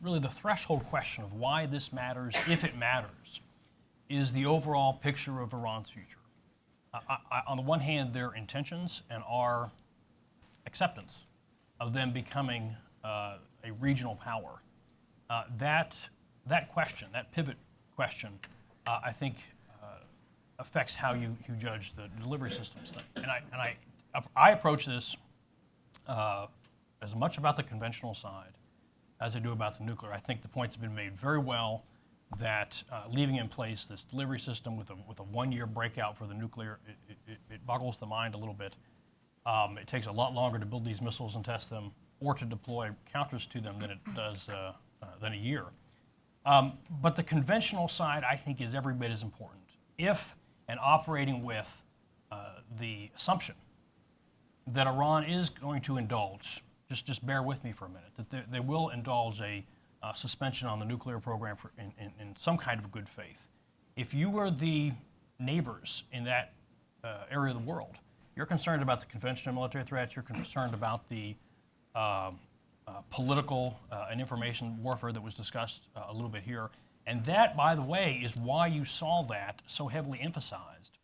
Really the threshold question of why this matters, if it matters, is the overall picture of Iran's future. On the one hand, their intentions and our acceptance of them becoming a regional power. That question, that pivot question, I think affects how you judge the delivery systems thing. And I approach this as much about the conventional side as I do about the nuclear. I think the points have been made very well that leaving in place this delivery system with a one-year breakout for the nuclear, it boggles the mind a little bit. It takes a lot longer to build these missiles and test them or to deploy counters to them than it does than a year. But the conventional side, I think, is every bit as important. If and operating with the assumption that Iran is going to indulge, just bear with me for a minute, that they will indulge a suspension on the nuclear program in some kind of good faith. If you were the neighbors in that area of the world, you're concerned about the conventional military threats, you're concerned about the political and information warfare that was discussed a little bit here. And that, by the way, is why you saw that so heavily emphasized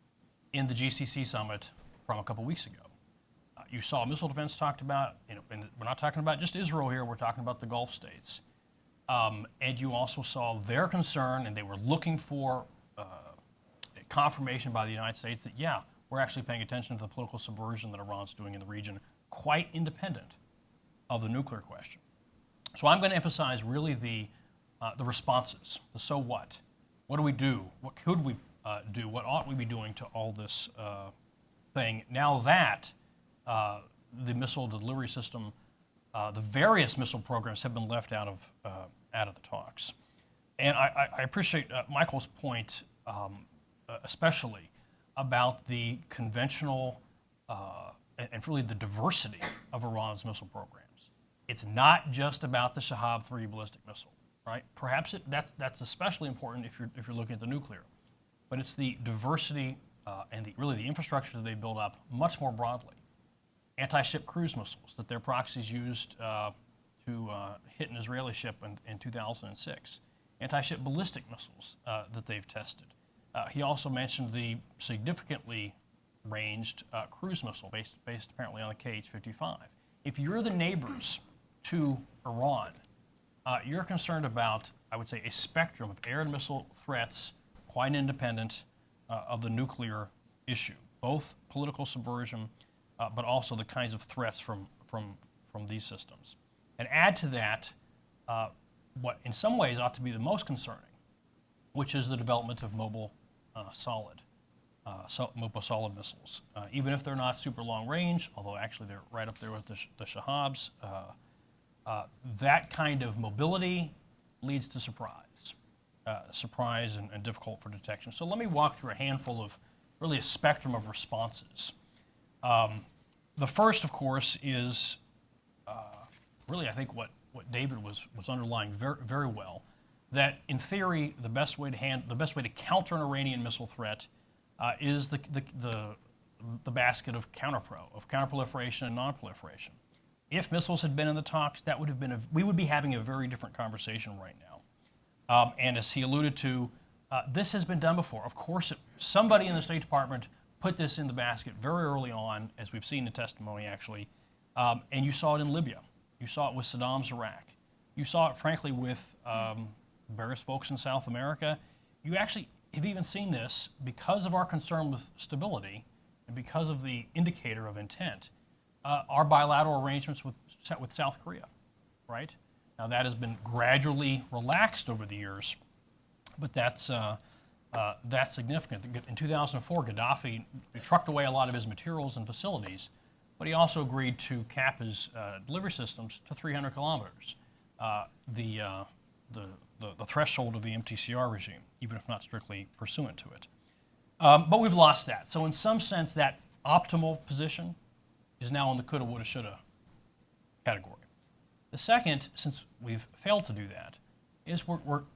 in the GCC summit from a couple weeks ago. You saw missile defense talked about, and we're not talking about just Israel here, we're talking about the Gulf states. And you also saw their concern, and they were looking for confirmation by the United States that, yeah, we're actually paying attention to the political subversion that Iran's doing in the region, quite independent of the nuclear question. So I'm going to emphasize really the responses, the so what. What do we do? What could we do? What ought we be doing to all this thing now that the missile delivery system, the various missile programs have been left out of the talks. And I appreciate Michael's point, especially about the conventional and really the diversity of Iran's missile programs. It's not just about the Shahab-3 ballistic missile, right? Perhaps that's especially important if you're looking at the nuclear, but it's the diversity and really the infrastructure that they build up much more broadly. Anti-ship cruise missiles that their proxies used to hit an Israeli ship in 2006. Anti-ship ballistic missiles that they've tested. He also mentioned the significantly ranged cruise missile based apparently on the KH-55. If you're the neighbors to Iran, you're concerned about, I would say, a spectrum of air and missile threats quite independent of the nuclear issue, both political subversion, but also the kinds of threats from these systems. And add to that what in some ways ought to be the most concerning, which is the development of mobile solid missiles. Even if they're not super long range, although actually they're right up there with the Shahabs, that kind of mobility leads to surprise and difficult for detection. So let me walk through a handful of really a spectrum of responses. The first, of course, is really I think what David was underlying very, very well, that in theory the best way to counter an Iranian missile threat is the basket of counterproliferation and non-proliferation. If missiles had been in the talks, that would have been we would be having a very different conversation right now. And as he alluded to, this has been done before. Of course, somebody in the State Department put this in the basket very early on, as we've seen in testimony actually, And you saw it in Libya. You saw it with Saddam's Iraq. You saw it, frankly, with various folks in South America. You actually have even seen this because of our concern with stability and because of the indicator of intent, our bilateral arrangements with South Korea, right? Now that has been gradually relaxed over the years, but that's significant. In 2004, Gaddafi trucked away a lot of his materials and facilities, but he also agreed to cap his delivery systems to 300 kilometers, the threshold of the MTCR regime, even if not strictly pursuant to it. But we've lost that. So in some sense, that optimal position is now in the coulda, woulda, shoulda category. The second, since we've failed to do that, is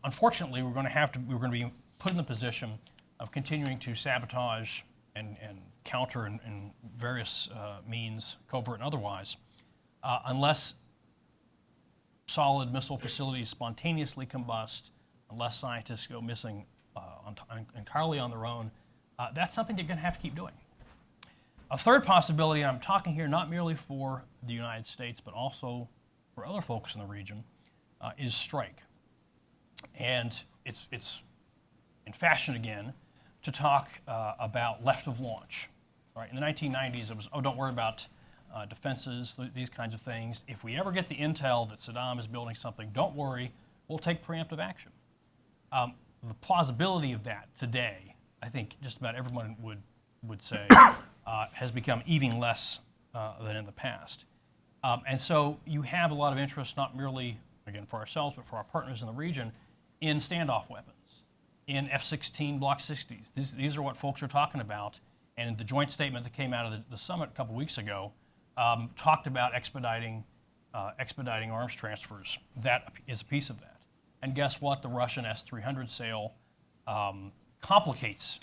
unfortunately we're going to be put in the position of continuing to sabotage and counter in various means, covert and otherwise, unless solid missile facilities spontaneously combust, unless scientists go missing entirely on their own. That's something they're going to have to keep doing. A third possibility, and I'm talking here not merely for the United States, but also for other folks in the region, is strike. And it's in fashion again to talk about left of launch. Right? In the 1990s, it was, oh, don't worry about defenses, these kinds of things. If we ever get the intel that Saddam is building something, don't worry, we'll take preemptive action. The plausibility of that today, I think just about everyone would say, has become even less than in the past. And so you have a lot of interest, not merely, again, for ourselves, but for our partners in the region, in standoff weapons, in F-16 Block 60s. These are what folks are talking about. And the joint statement that came out of the summit a couple weeks ago talked about expediting arms transfers. That is a piece of that. And guess what? The Russian S-300 sale complicates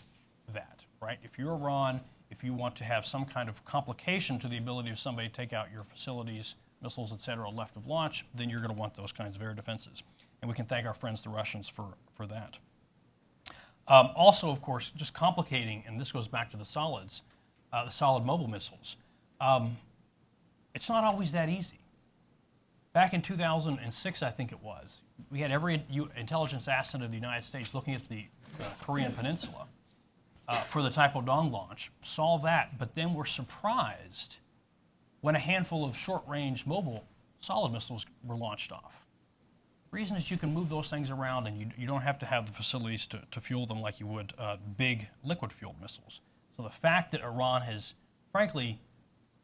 that, right? If you're Iran, if you want to have some kind of complication to the ability of somebody to take out your facilities, missiles, et cetera, left of launch, then you're going to want those kinds of air defenses. And we can thank our friends, the Russians, for that. Also, of course, just complicating, and this goes back to the solids, the solid mobile missiles. It's not always that easy. Back in 2006, I think it was, we had every intelligence asset of the United States looking at the Korean Peninsula for the Taepodong launch, saw that, but then were surprised when a handful of short-range mobile solid missiles were launched off. The reason is you can move those things around and you don't have to have the facilities to fuel them like you would big liquid-fueled missiles. So the fact that Iran has, frankly,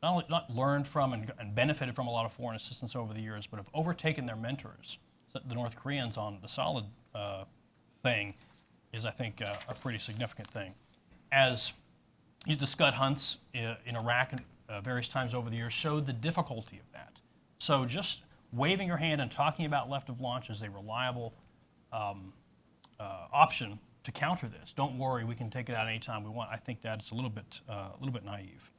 not learned from and benefited from a lot of foreign assistance over the years, but have overtaken their mentors, the North Koreans, on the solid thing, is, I think, a pretty significant thing. As the Scud hunts in Iraq various times over the years showed the difficulty of that. So just waving your hand and talking about left of launch as a reliable option to counter this. Don't worry, we can take it out anytime we want. I think that's a little bit naive.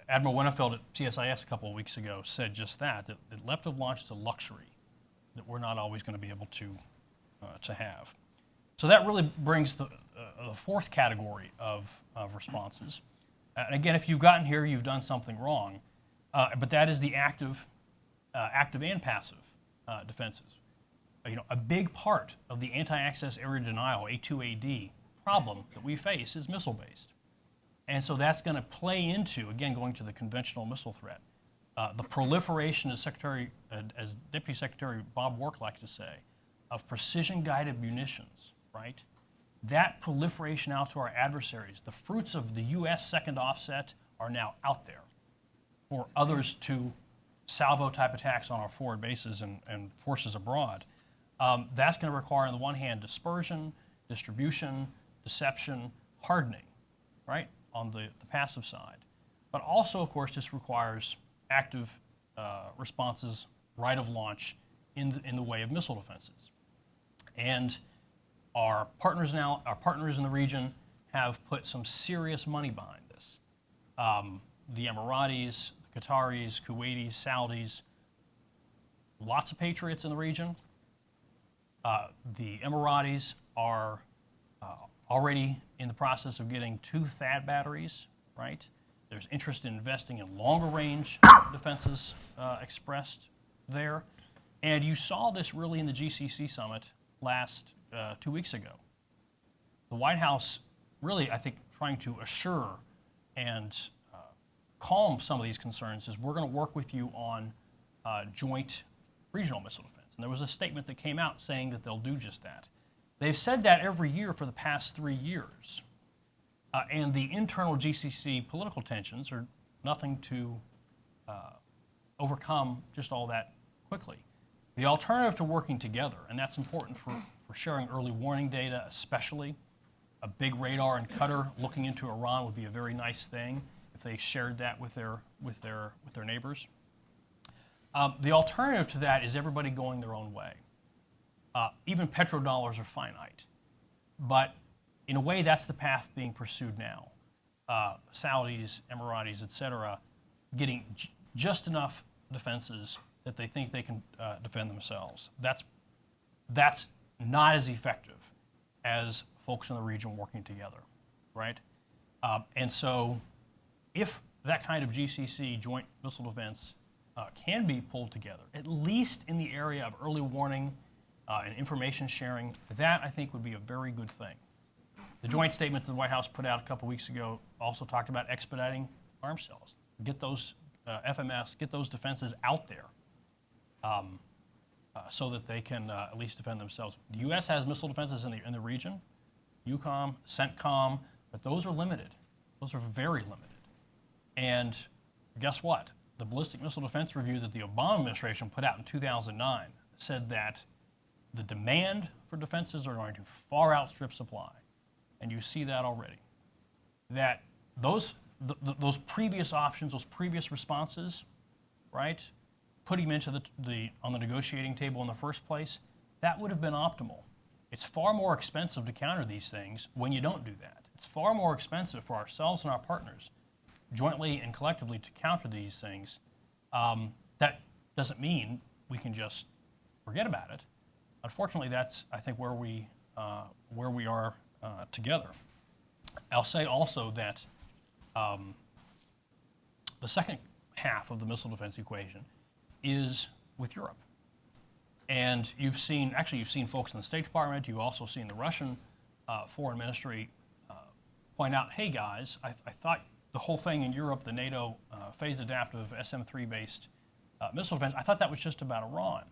Admiral Winnefeld at CSIS a couple of weeks ago said just that left of launch is a luxury that we're not always going to be able to have. So that really brings the fourth category of responses. And again, if you've gotten here, you've done something wrong. But that is the active and passive defenses. A big part of the anti-access area denial, A2AD, problem that we face is missile-based. And so that's going to play into, again, going to the conventional missile threat. The proliferation, as Deputy Secretary Bob Work likes to say, of precision-guided munitions, right? That proliferation out to our adversaries, the fruits of the U.S. second offset are now out there for others to salvo-type attacks on our forward bases and forces abroad. That's going to require, on the one hand, dispersion, distribution, deception, hardening, right, on the passive side. But also, of course, this requires active responses, right of launch, in the way of missile defenses. And our partners in the region have put some serious money behind this. The Emiratis, the Qataris, Kuwaitis, Saudis, lots of patriots in the region. The Emiratis are already in the process of getting 2 THAAD batteries, right? There's interest in investing in longer range defenses expressed there. And you saw this really in the GCC summit last 2 weeks ago. The White House really, I think, trying to assure and calm some of these concerns is we're going to work with you on joint regional missile defense. And there was a statement that came out saying that they'll do just that. They've said that every year for the past 3 years. And the internal GCC political tensions are nothing to overcome just all that quickly. The alternative to working together, and that's important for sharing early warning data especially, a big radar and cutter looking into Iran would be a very nice thing if they shared that with their neighbors. The alternative to that is everybody going their own way. Even petrodollars are finite. But in a way, that's the path being pursued now. Saudis, Emiratis, et cetera, getting just enough defenses that they think they can defend themselves. That's not as effective as folks in the region working together, right? And so if that kind of GCC, joint missile defense, can be pulled together, at least in the area of early warning and information sharing, that I think would be a very good thing. The joint statement that the White House put out a couple weeks ago also talked about expediting arms sales. Get those FMS, get those defenses out there so that they can at least defend themselves. The U.S. has missile defenses in the region, EUCOM, CENTCOM, but those are limited. Those are very limited. And guess what? The Ballistic Missile Defense Review that the Obama administration put out in 2009 said that the demand for defenses are going to far outstrip supply. And you see that already. That those previous options, those previous responses, right, putting them into on the negotiating table in the first place, that would have been optimal. It's far more expensive to counter these things when you don't do that. It's far more expensive for ourselves and our partners, jointly and collectively, to counter these things. That doesn't mean we can just forget about it. Unfortunately, that's, I think, where we are together. I'll say also that the second half of the missile defense equation is with Europe. And you've seen folks in the State Department, you've also seen the Russian Foreign Ministry point out, hey guys, I thought the whole thing in Europe, the NATO phased adaptive SM-3 based missile defense, I thought that was just about Iran.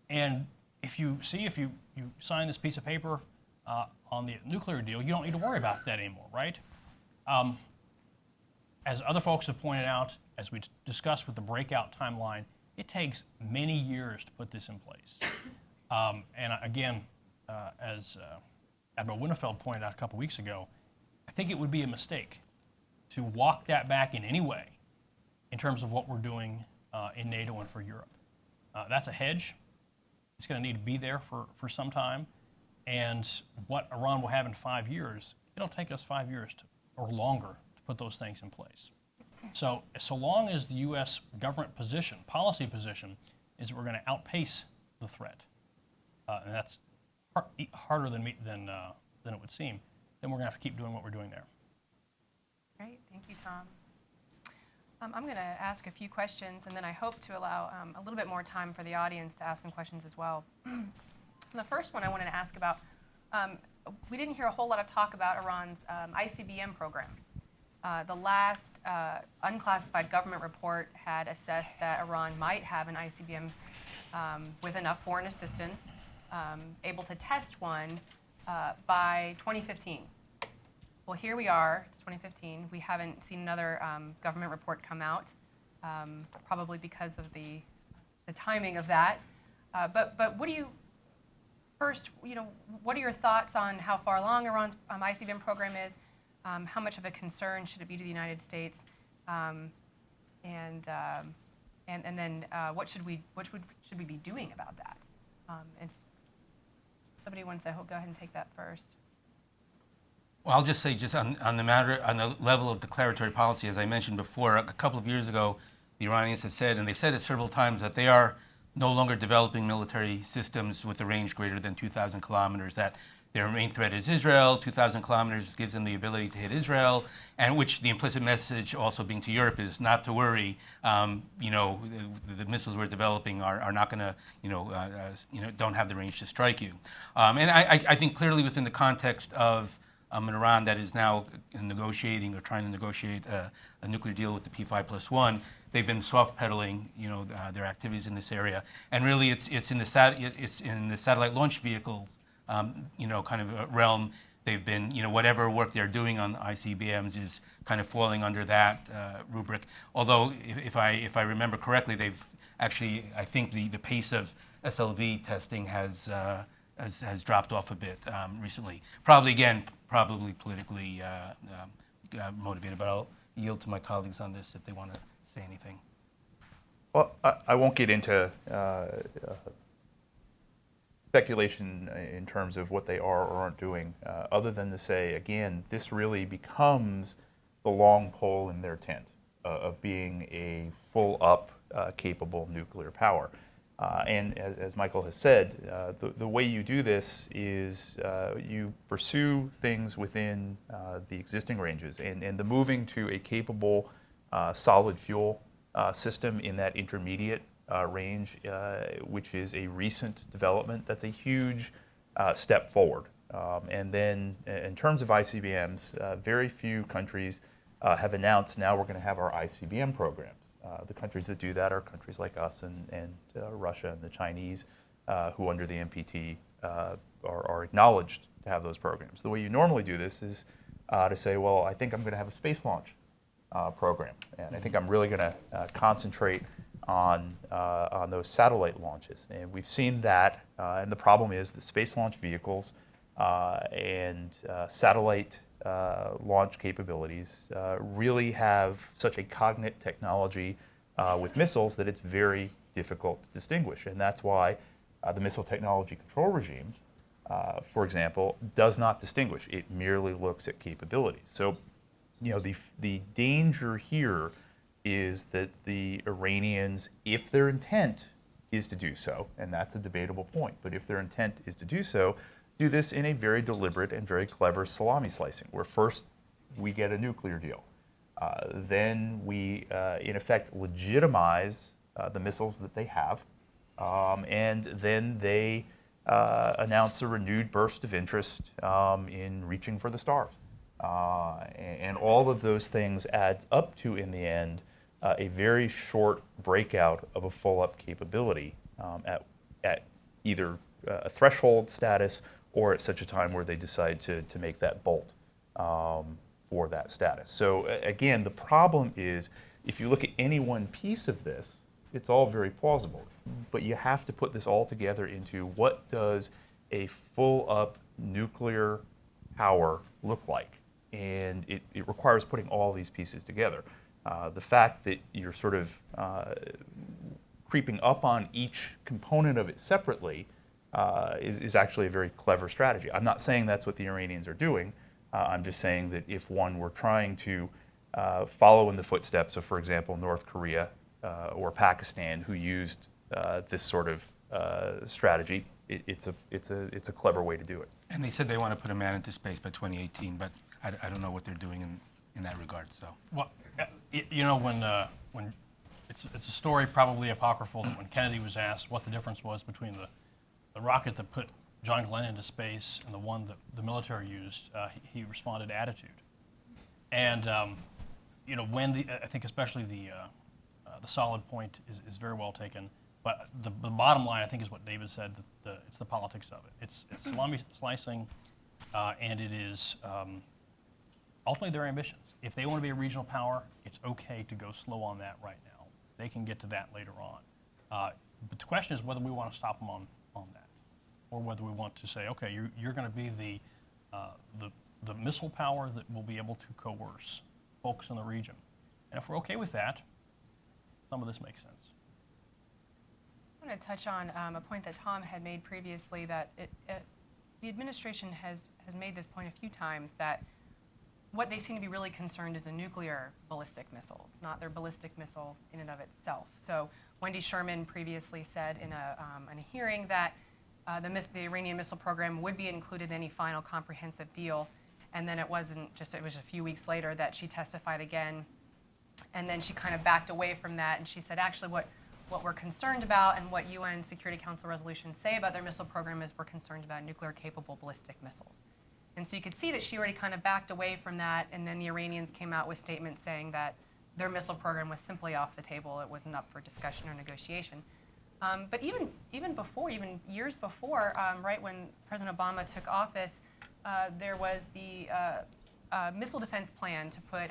And if you sign this piece of paper on the nuclear deal, you don't need to worry about that anymore, right? As other folks have pointed out, as we discussed with the breakout timeline, it takes many years to put this in place. And again, as Admiral Winnefeld pointed out a couple weeks ago, I think it would be a mistake to walk that back in any way in terms of what we're doing in NATO and for Europe. That's a hedge. It's going to need to be there for some time. And what Iran will have in 5 years, it'll take us 5 years or longer to put those things in place. So long as the U.S. government position, policy position, is that we're going to outpace the threat, and that's harder than it would seem, then we're going to have to keep doing what we're doing there. Great, thank you, Tom. I'm going to ask a few questions, and then I hope to allow a little bit more time for the audience to ask some questions as well. The first one I wanted to ask about, we didn't hear a whole lot of talk about Iran's Icbm program. The last unclassified government report had assessed that Iran might have an Icbm with enough foreign assistance, able to test one by 2015. Well, here we are, it's 2015. We haven't seen another government report come out, probably because of the timing of that. But what do you, first, what are your thoughts on how far along Iran's Icbm program is? How much of a concern should it be to the United States? And then what should we be doing about that? If somebody wants to go ahead and take that first. Well, I'll just say, on the level of declaratory policy, as I mentioned before, a couple of years ago, the Iranians have said, and they've said it several times, that they are no longer developing military systems with a range greater than 2,000 kilometers, that their main threat is Israel. 2,000 kilometers gives them the ability to hit Israel, and which the implicit message also being to Europe is not to worry. The missiles we're developing are not going to, don't have the range to strike you. And I think clearly within the context of an Iran that is now negotiating or trying to negotiate a nuclear deal with the P5+1, they've been soft pedaling, their activities in this area, and really it's in the satellite launch vehicles, kind of realm. They've been, whatever work they're doing on Icbms is kind of falling under that rubric. Although, if I remember correctly, they've actually, I think the pace of SLV testing has dropped off a bit recently. Probably politically motivated, but I'll yield to my colleagues on this if they want to say anything. Well, I won't get into speculation in terms of what they are or aren't doing, other than to say, again, this really becomes the long pole in their tent of being a full-up, capable nuclear power. And as Michael has said, the way you do this is you pursue things within the existing ranges, and the moving to a capable solid fuel system in that intermediate range, which is a recent development, that's a huge step forward. And then in terms of Icbms, very few countries have announced now we're going to have our Icbm programs. The countries that do that are countries like us and Russia and the Chinese, who under the NPT are acknowledged to have those programs. The way you normally do this is to say, well, I think I'm going to have a space launch program, and I think I'm really going to concentrate on those satellite launches. And we've seen that, and the problem is that space launch vehicles and satellite launch capabilities really have such a cognate technology with missiles that it's very difficult to distinguish. And that's why the Missile Technology Control Regime, for example, does not distinguish. It merely looks at capabilities. So, the danger here is that the Iranians, if their intent is to do so, and that's a debatable point, but if their intent is to do so, do this in a very deliberate and very clever salami slicing, where first we get a nuclear deal. Then we, in effect, legitimize the missiles that they have, and then they announce a renewed burst of interest in reaching for the stars. And all of those things adds up to, in the end, a very short breakout of a full-up capability at either a threshold status or at such a time where they decide to make that bolt for that status. So again, the problem is, if you look at any one piece of this, it's all very plausible. But you have to put this all together into what does a full-up nuclear power look like? And it requires putting all these pieces together. The fact that you're sort of creeping up on each component of it separately is actually a very clever strategy. I'm not saying that's what the Iranians are doing. I'm just saying that if one were trying to follow in the footsteps of, for example, North Korea or Pakistan, who used this sort of strategy, it's a clever way to do it. And they said they want to put a man into space by 2018, but I don't know what they're doing in that regard. So, Well, when it's a story probably apocryphal that when Kennedy was asked what the difference was between the rocket that put John Glenn into space and the one that the military used, he responded attitude. And when I think especially the solid point is very well taken. But the bottom line, I think, is what David said. That it's the politics of it. It's salami slicing, and it is ultimately their ambitions. If they want to be a regional power, it's okay to go slow on that right now. They can get to that later on. But the question is whether we want to stop them on that, or whether we want to say, okay, you're going to be the missile power that will be able to coerce folks in the region. And if we're okay with that, some of this makes sense. I want to touch on a point that Tom had made previously, that the administration has made this point a few times, that what they seem to be really concerned is a nuclear ballistic missile. It's not their ballistic missile in and of itself. So Wendy Sherman previously said in a hearing that the Iranian missile program would be included in any final comprehensive deal. And then it was just a few weeks later that she testified again. And then she kind of backed away from that. And she said, actually, what we're concerned about and what UN Security Council resolutions say about their missile program is we're concerned about nuclear-capable ballistic missiles. And so you could see that she already kind of backed away from that. And then the Iranians came out with statements saying that their missile program was simply off the table. It wasn't up for discussion or negotiation. But even years before, right when President Obama took office, there was the missile defense plan to put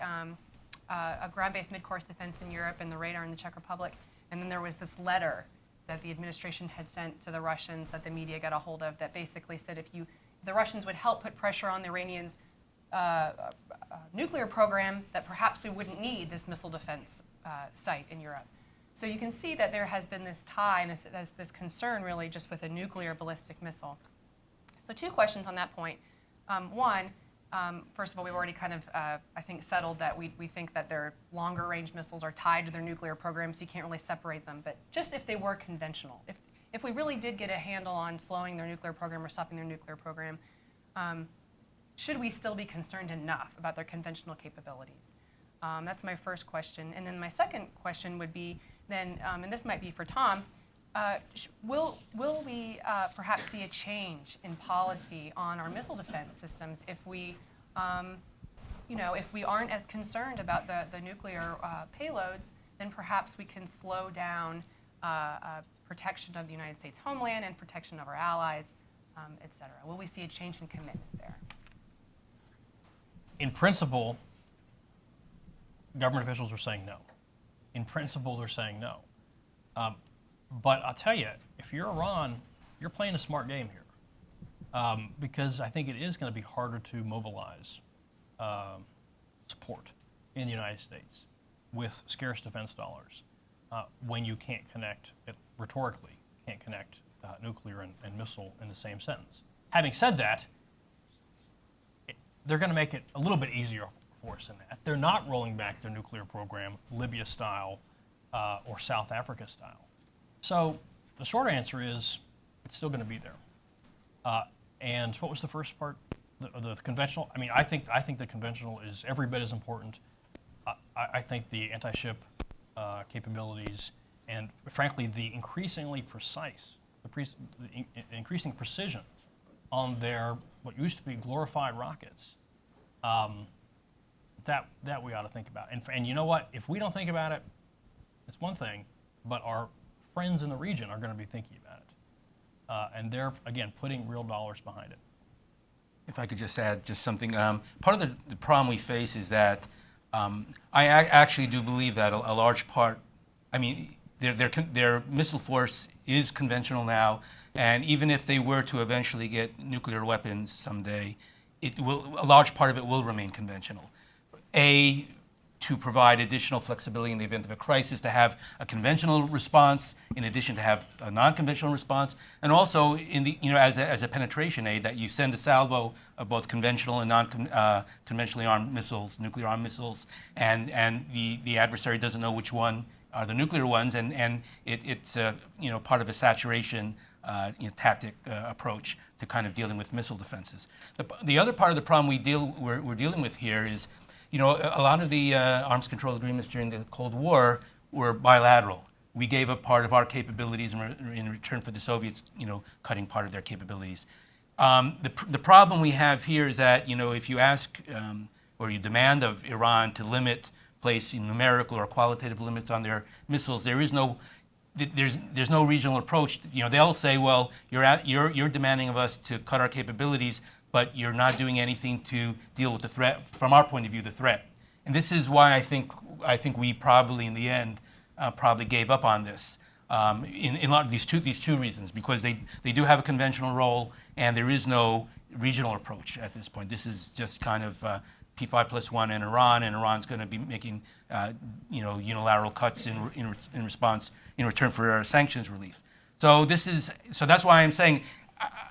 a ground-based mid-course defense in Europe and the radar in the Czech Republic. And then there was this letter that the administration had sent to the Russians that the media got a hold of that basically said if the Russians would help put pressure on the Iranians' nuclear program, that perhaps we wouldn't need this missile defense site in Europe. So you can see that there has been this tie and this concern really just with a nuclear ballistic missile. So two questions on that point. One, first of all, we've already kind of, I think, settled that we think that their longer range missiles are tied to their nuclear program, so you can't really separate them. But just if they were conventional, if we really did get a handle on slowing their nuclear program or stopping their nuclear program, should we still be concerned enough about their conventional capabilities? That's my first question. And then my second question would be then, and this might be for Tom, will we perhaps see a change in policy on our missile defense systems if we, if we aren't as concerned about the nuclear payloads, then perhaps we can slow down protection of the United States homeland and protection of our allies, et cetera. Will we see a change in commitment there? In principle, government officials are saying no. In principle, they're saying no. But I'll tell you, if you're Iran, you're playing a smart game here. Because I think it is going to be harder to mobilize support in the United States with scarce defense dollars when you can't connect, rhetorically, can't connect nuclear and missile in the same sentence. Having said that, they're going to make it a little bit easier for us in that. They're not rolling back their nuclear program, Libya style or South Africa style. So the short answer is it's still going to be there. And what was the first part? The conventional? I mean, I think the conventional is every bit as important. I think the anti-ship capabilities and, frankly, the increasingly precise, the increasing precision on their what used to be glorified rockets, that we ought to think about. And you know what? If we don't think about it, it's one thing, but our friends in the region are going to be thinking about it. And they're, again, putting real dollars behind it. If I could just add just something. Part of the problem we face is that I actually do believe that a large part, I mean, their missile force is conventional now, and even if they were to eventually get nuclear weapons someday, a large part of it will remain conventional. To provide additional flexibility in the event of a crisis, to have a conventional response in addition to have a non-conventional response, and also in the as a penetration aid that you send a salvo of both conventional and non-conventionally armed missiles, nuclear armed missiles, and the adversary doesn't know which one are the nuclear ones, and it's part of a saturation tactic approach to kind of dealing with missile defenses. The other part of the problem we're dealing with here is, a lot of the arms control agreements during the Cold War were bilateral. We gave up part of our capabilities in return for the Soviets, cutting part of their capabilities. The problem we have here is that, if you ask or you demand of Iran to place numerical or qualitative limits on their missiles, there's no regional approach. They'll say, well, you're demanding of us to cut our capabilities, but you're not doing anything to deal with the threat, from our point of view, the threat. And this is why I think we probably, in the end, probably gave up on this. In a lot of these two reasons, because they do have a conventional role, and there is no regional approach at this point. This is just kind of P5+1 in Iran, and Iran's going to be making unilateral cuts in response, in return for our sanctions relief. So that's why I'm saying,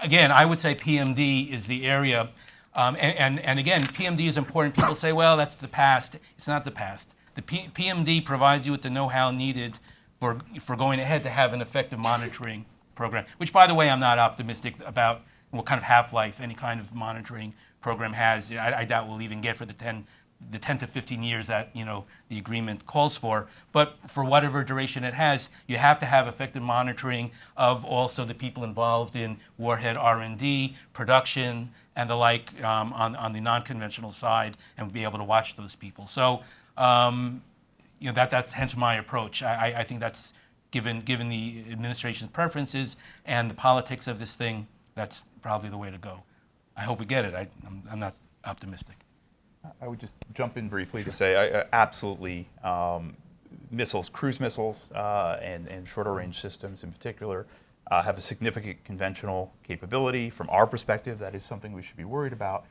again, I would say PMD is the area, and again, PMD is important. People say, well, that's the past. It's not the past. The PMD provides you with the know-how needed for going ahead to have an effective monitoring program, which, by the way, I'm not optimistic about what kind of half-life any kind of monitoring program has. I doubt we'll even get for the 10 to 15 years that the agreement calls for. But for whatever duration it has, you have to have effective monitoring of also the people involved in warhead R&D, production, and the like on the non-conventional side, and be able to watch those people. So that's hence my approach. I think that's given the administration's preferences and the politics of this thing, that's probably the way to go. I hope we get it. I'm not optimistic. I would just jump in briefly to say, absolutely, missiles, cruise missiles, and shorter range systems in particular, have a significant conventional capability. From our perspective, that is something we should be worried about.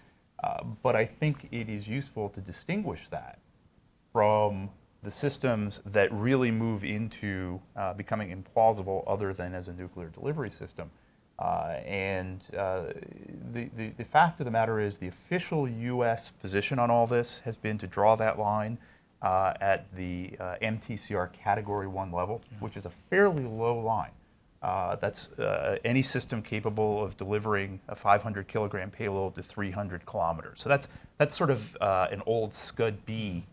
But I think it is useful to distinguish that from the systems that really move into becoming implausible other than as a nuclear delivery system. The fact of the matter is the official U.S. position on all this has been to draw that line at the MTCR Category 1 level, which is a fairly low line. That's any system capable of delivering a 500 kilogram payload to 300 kilometers. So that's sort of an old Scud-B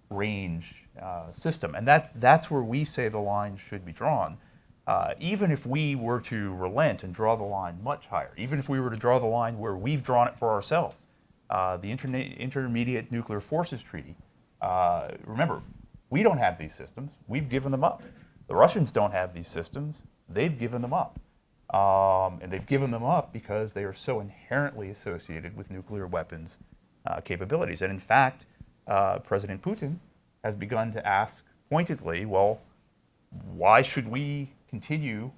range system, and that's where we say the line should be drawn. Even if we were to relent and draw the line much higher, even if we were to draw the line where we've drawn it for ourselves, the Intermediate Nuclear Forces Treaty, remember, we don't have these systems. We've given them up. The Russians don't have these systems. They've given them up. And they've given them up because they are so inherently associated with nuclear weapons capabilities. And in fact, President Putin has begun to ask pointedly, well, why should we continue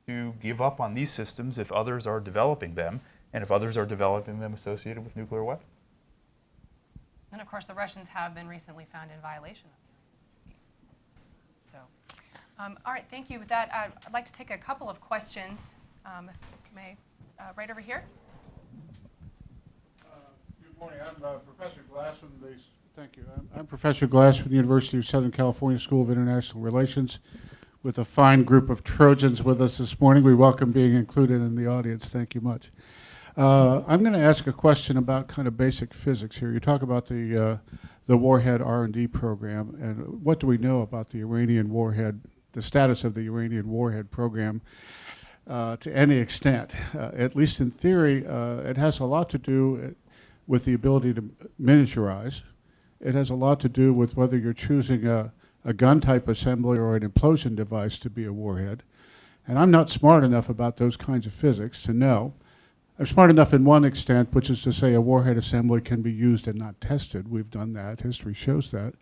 to give up on these systems if others are developing them, and if others are developing them associated with nuclear weapons? And of course, the Russians have been recently found in violation of the treaty. So, all right, thank you. With that, I'd like to take a couple of questions. Right over here. Good morning. I'm Professor Glass from the. Thank you. I'm Professor Glass from the University of Southern California School of International Relations, with a fine group of Trojans with us this morning. We welcome being included in the audience. Thank you much. I'm going to ask a question about kind of basic physics here. You talk about the warhead R&D program, and what do we know about the Iranian warhead, the status of the Iranian warhead program to any extent? At least in theory, it has a lot to do with the ability to miniaturize. It has a lot to do with whether you're choosing a gun-type assembly or an implosion device to be a warhead. And I'm not smart enough about those kinds of physics to know. I'm smart enough in one extent, which is to say a warhead assembly can be used and not tested. We've done that. History shows that.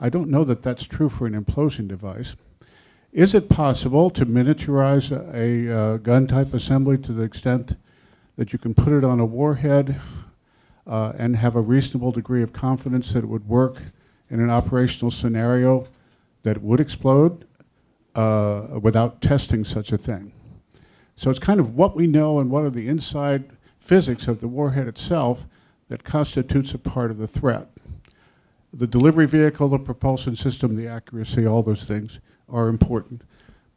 I don't know that that's true for an implosion device. Is it possible to miniaturize a gun-type assembly to the extent that you can put it on a warhead and have a reasonable degree of confidence that it would work in an operational scenario that would explode without testing such a thing? So it's kind of what we know and what are the inside physics of the warhead itself that constitutes a part of the threat. The delivery vehicle, the propulsion system, the accuracy, all those things are important.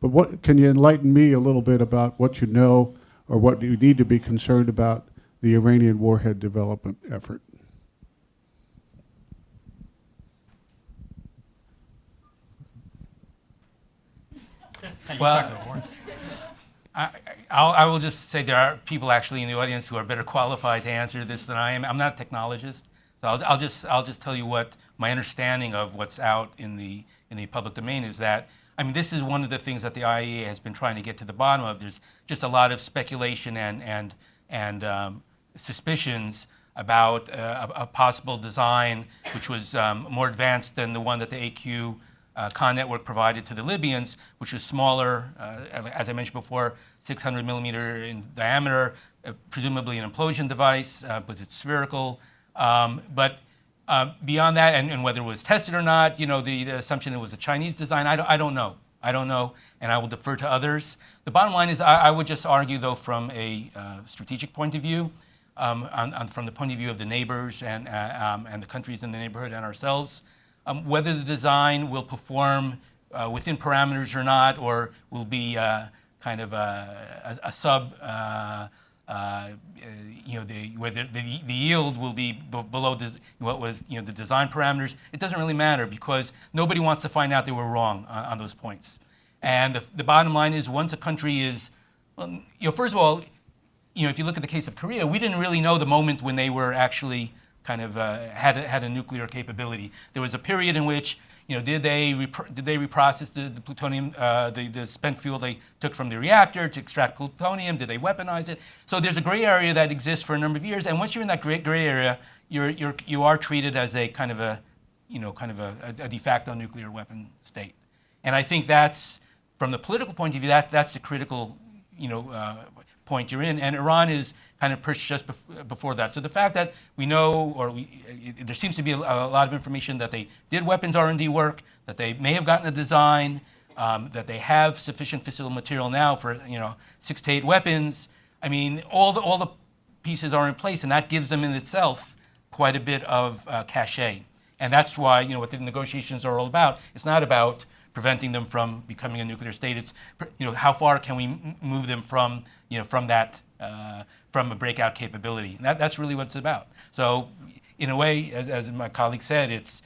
But what can you enlighten me a little bit about what you know or what you need to be concerned about the Iranian warhead development effort? Well, I will just say there are people actually in the audience who are better qualified to answer this than I am. I'm not a technologist, so I'll just tell you what my understanding of what's out in the public domain is. That, I mean, this is one of the things that the IAEA has been trying to get to the bottom of. There's just a lot of speculation and suspicions about a possible design which was more advanced than the one that the AQ Con network provided to the Libyans, which was smaller, as I mentioned before, 600 millimeter in diameter, presumably an implosion device, because it's spherical. But beyond that, and whether it was tested or not, the assumption it was a Chinese design, I don't know. I don't know, and I will defer to others. The bottom line is I would just argue, though, from a strategic point of view, from the point of view of the neighbors and the countries in the neighborhood and ourselves, whether the design will perform within parameters or not, or will be kind of a sub, where the yield will be below what was the design parameters. It doesn't really matter because nobody wants to find out they were wrong on those points. And the bottom line is, once a country is, first of all, if you look at the case of Korea, we didn't really know the moment when they were actually kind of had a nuclear capability. There was a period in which, did they reprocess the plutonium, the spent fuel they took from the reactor to extract plutonium? Did they weaponize it? So there's a gray area that exists for a number of years, and once you're in that gray area, you are treated as a kind of a de facto nuclear weapon state. And I think that's, from the political point of view, that's the critical, point you're in, and Iran is kind of perched just before that. So the fact that we know, there seems to be a lot of information that they did weapons R&D work, that they may have gotten a design, that they have sufficient fissile material now for 6 to 8 weapons. I mean, all the pieces are in place, and that gives them in itself quite a bit of cachet. And that's why what the negotiations are all about. It's not about preventing them from becoming a nuclear state. It's how far can we move them from from that from a breakout capability. And that's really what it's about. So in a way, as my colleague said, it's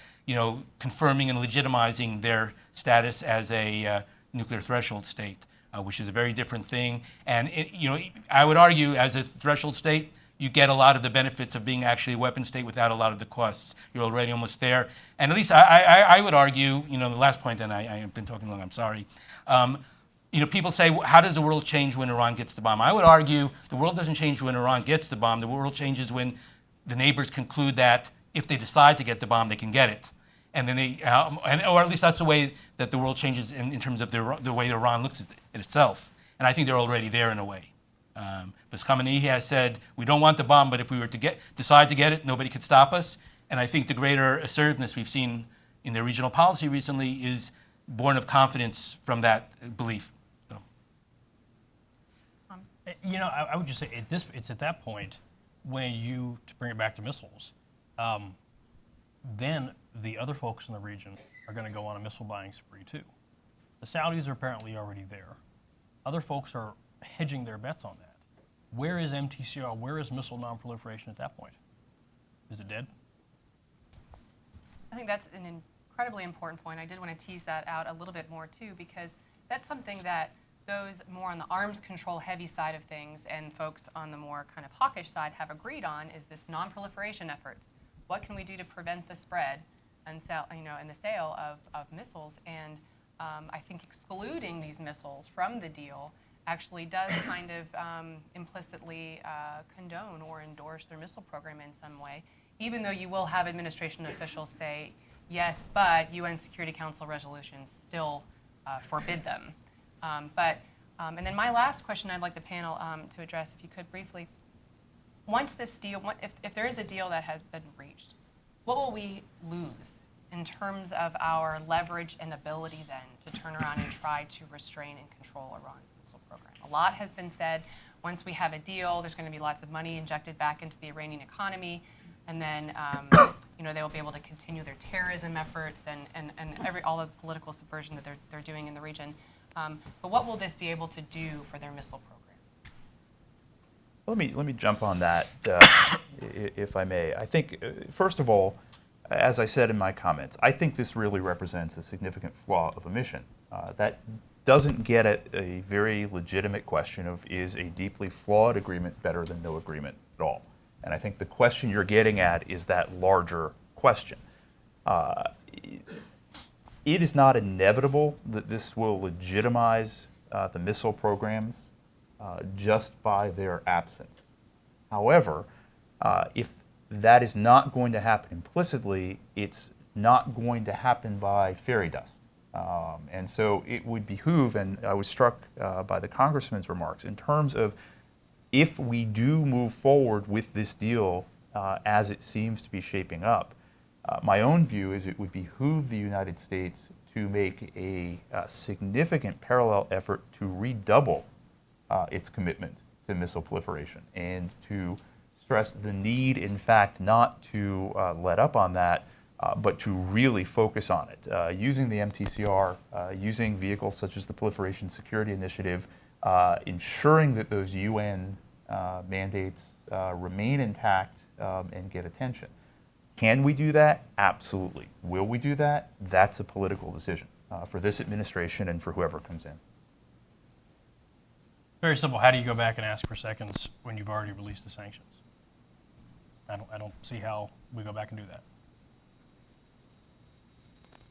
confirming and legitimizing their status as a nuclear threshold state, which is a very different thing. And I would argue, as a threshold state, you get a lot of the benefits of being actually a weapon state without a lot of the costs. You're already almost there. And at least I would argue, the last point, and I have been talking long, I'm sorry. People say, how does the world change when Iran gets the bomb? I would argue the world doesn't change when Iran gets the bomb. The world changes when the neighbors conclude that if they decide to get the bomb, they can get it. And then or at least that's the way that the world changes in terms of the way Iran looks at itself. And I think they're already there in a way. Because Khamenei has said, we don't want the bomb, but if we were to decide to get it, nobody could stop us. And I think the greater assertiveness we've seen in their regional policy recently is born of confidence from that belief. So. I would just say it's at that point when to bring it back to missiles, then the other folks in the region are going to go on a missile buying spree too. The Saudis are apparently already there. Other folks are hedging their bets on that. Where is MTCR? Where is missile non-proliferation at that point? Is it dead? I think that's an incredibly important point. I did want to tease that out a little bit more too, because that's something that those more on the arms control heavy side of things and folks on the more kind of hawkish side have agreed on is this non-proliferation efforts. What can we do to prevent the spread and and the sale of missiles? And I think excluding these missiles from the deal actually does kind of implicitly condone or endorse their missile program in some way, even though you will have administration officials say, yes, but UN Security Council resolutions still forbid them. And then my last question I'd like the panel to address, if you could briefly, once this deal, if there is a deal that has been reached, what will we lose in terms of our leverage and ability then to turn around and try to restrain and control Iran's missile program? A lot has been said. Once we have a deal, there's going to be lots of money injected back into the Iranian economy, and then they will be able to continue their terrorism efforts and all the political subversion that they're doing in the region. But what will this be able to do for their missile program? Let me jump on that, if I may. I think, first of all, as I said in my comments, I think this really represents a significant flaw of a mission. That doesn't get at a very legitimate question of, is a deeply flawed agreement better than no agreement at all? And I think the question you're getting at is that larger question. It is not inevitable that this will legitimize the missile programs just by their absence. However, if that is not going to happen implicitly, it's not going to happen by fairy dust. And so it would behoove, and I was struck by the Congressman's remarks, in terms of if we do move forward with this deal as it seems to be shaping up, my own view is it would behoove the United States to make a significant parallel effort to redouble its commitment to missile proliferation and to stress the need, in fact, not to let up on that, but to really focus on it, using the MTCR, using vehicles such as the Proliferation Security Initiative, ensuring that those UN mandates remain intact and get attention. Can we do that? Absolutely. Will we do that? That's a political decision for this administration and for whoever comes in. Very simple. How do you go back and ask for seconds when you've already released the sanctions? I don't see how we go back and do that.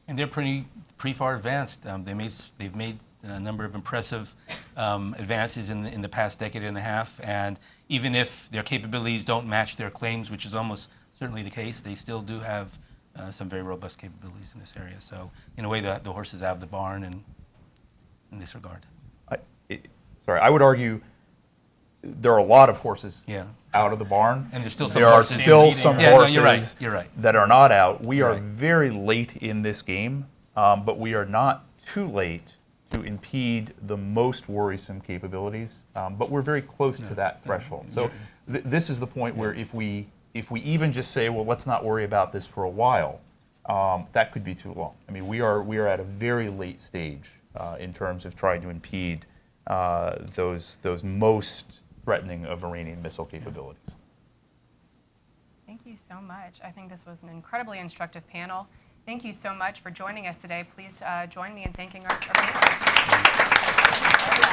And they're pretty far advanced. They've made a number of impressive advances in the past decade and a half. And even if their capabilities don't match their claims, which is almost certainly the case, they still do have some very robust capabilities in this area. So in a way, the horse is out of the barn in this regard. I would argue there are a lot of horses Yeah. out of the barn. And there's still some there are horses still leading some around. Yeah, no, horses you're right. that are not out. We are Right. very late in this game, but we are not too late to impede the most worrisome capabilities. But we're very close to that threshold. So this is the point where if we even just say, well, let's not worry about this for a while, that could be too long. I mean, we are at a very late stage in terms of trying to impede those most threatening of Iranian missile capabilities. Thank you so much. I think this was an incredibly instructive panel. Thank you so much for joining us today. Please join me in thanking our panelists.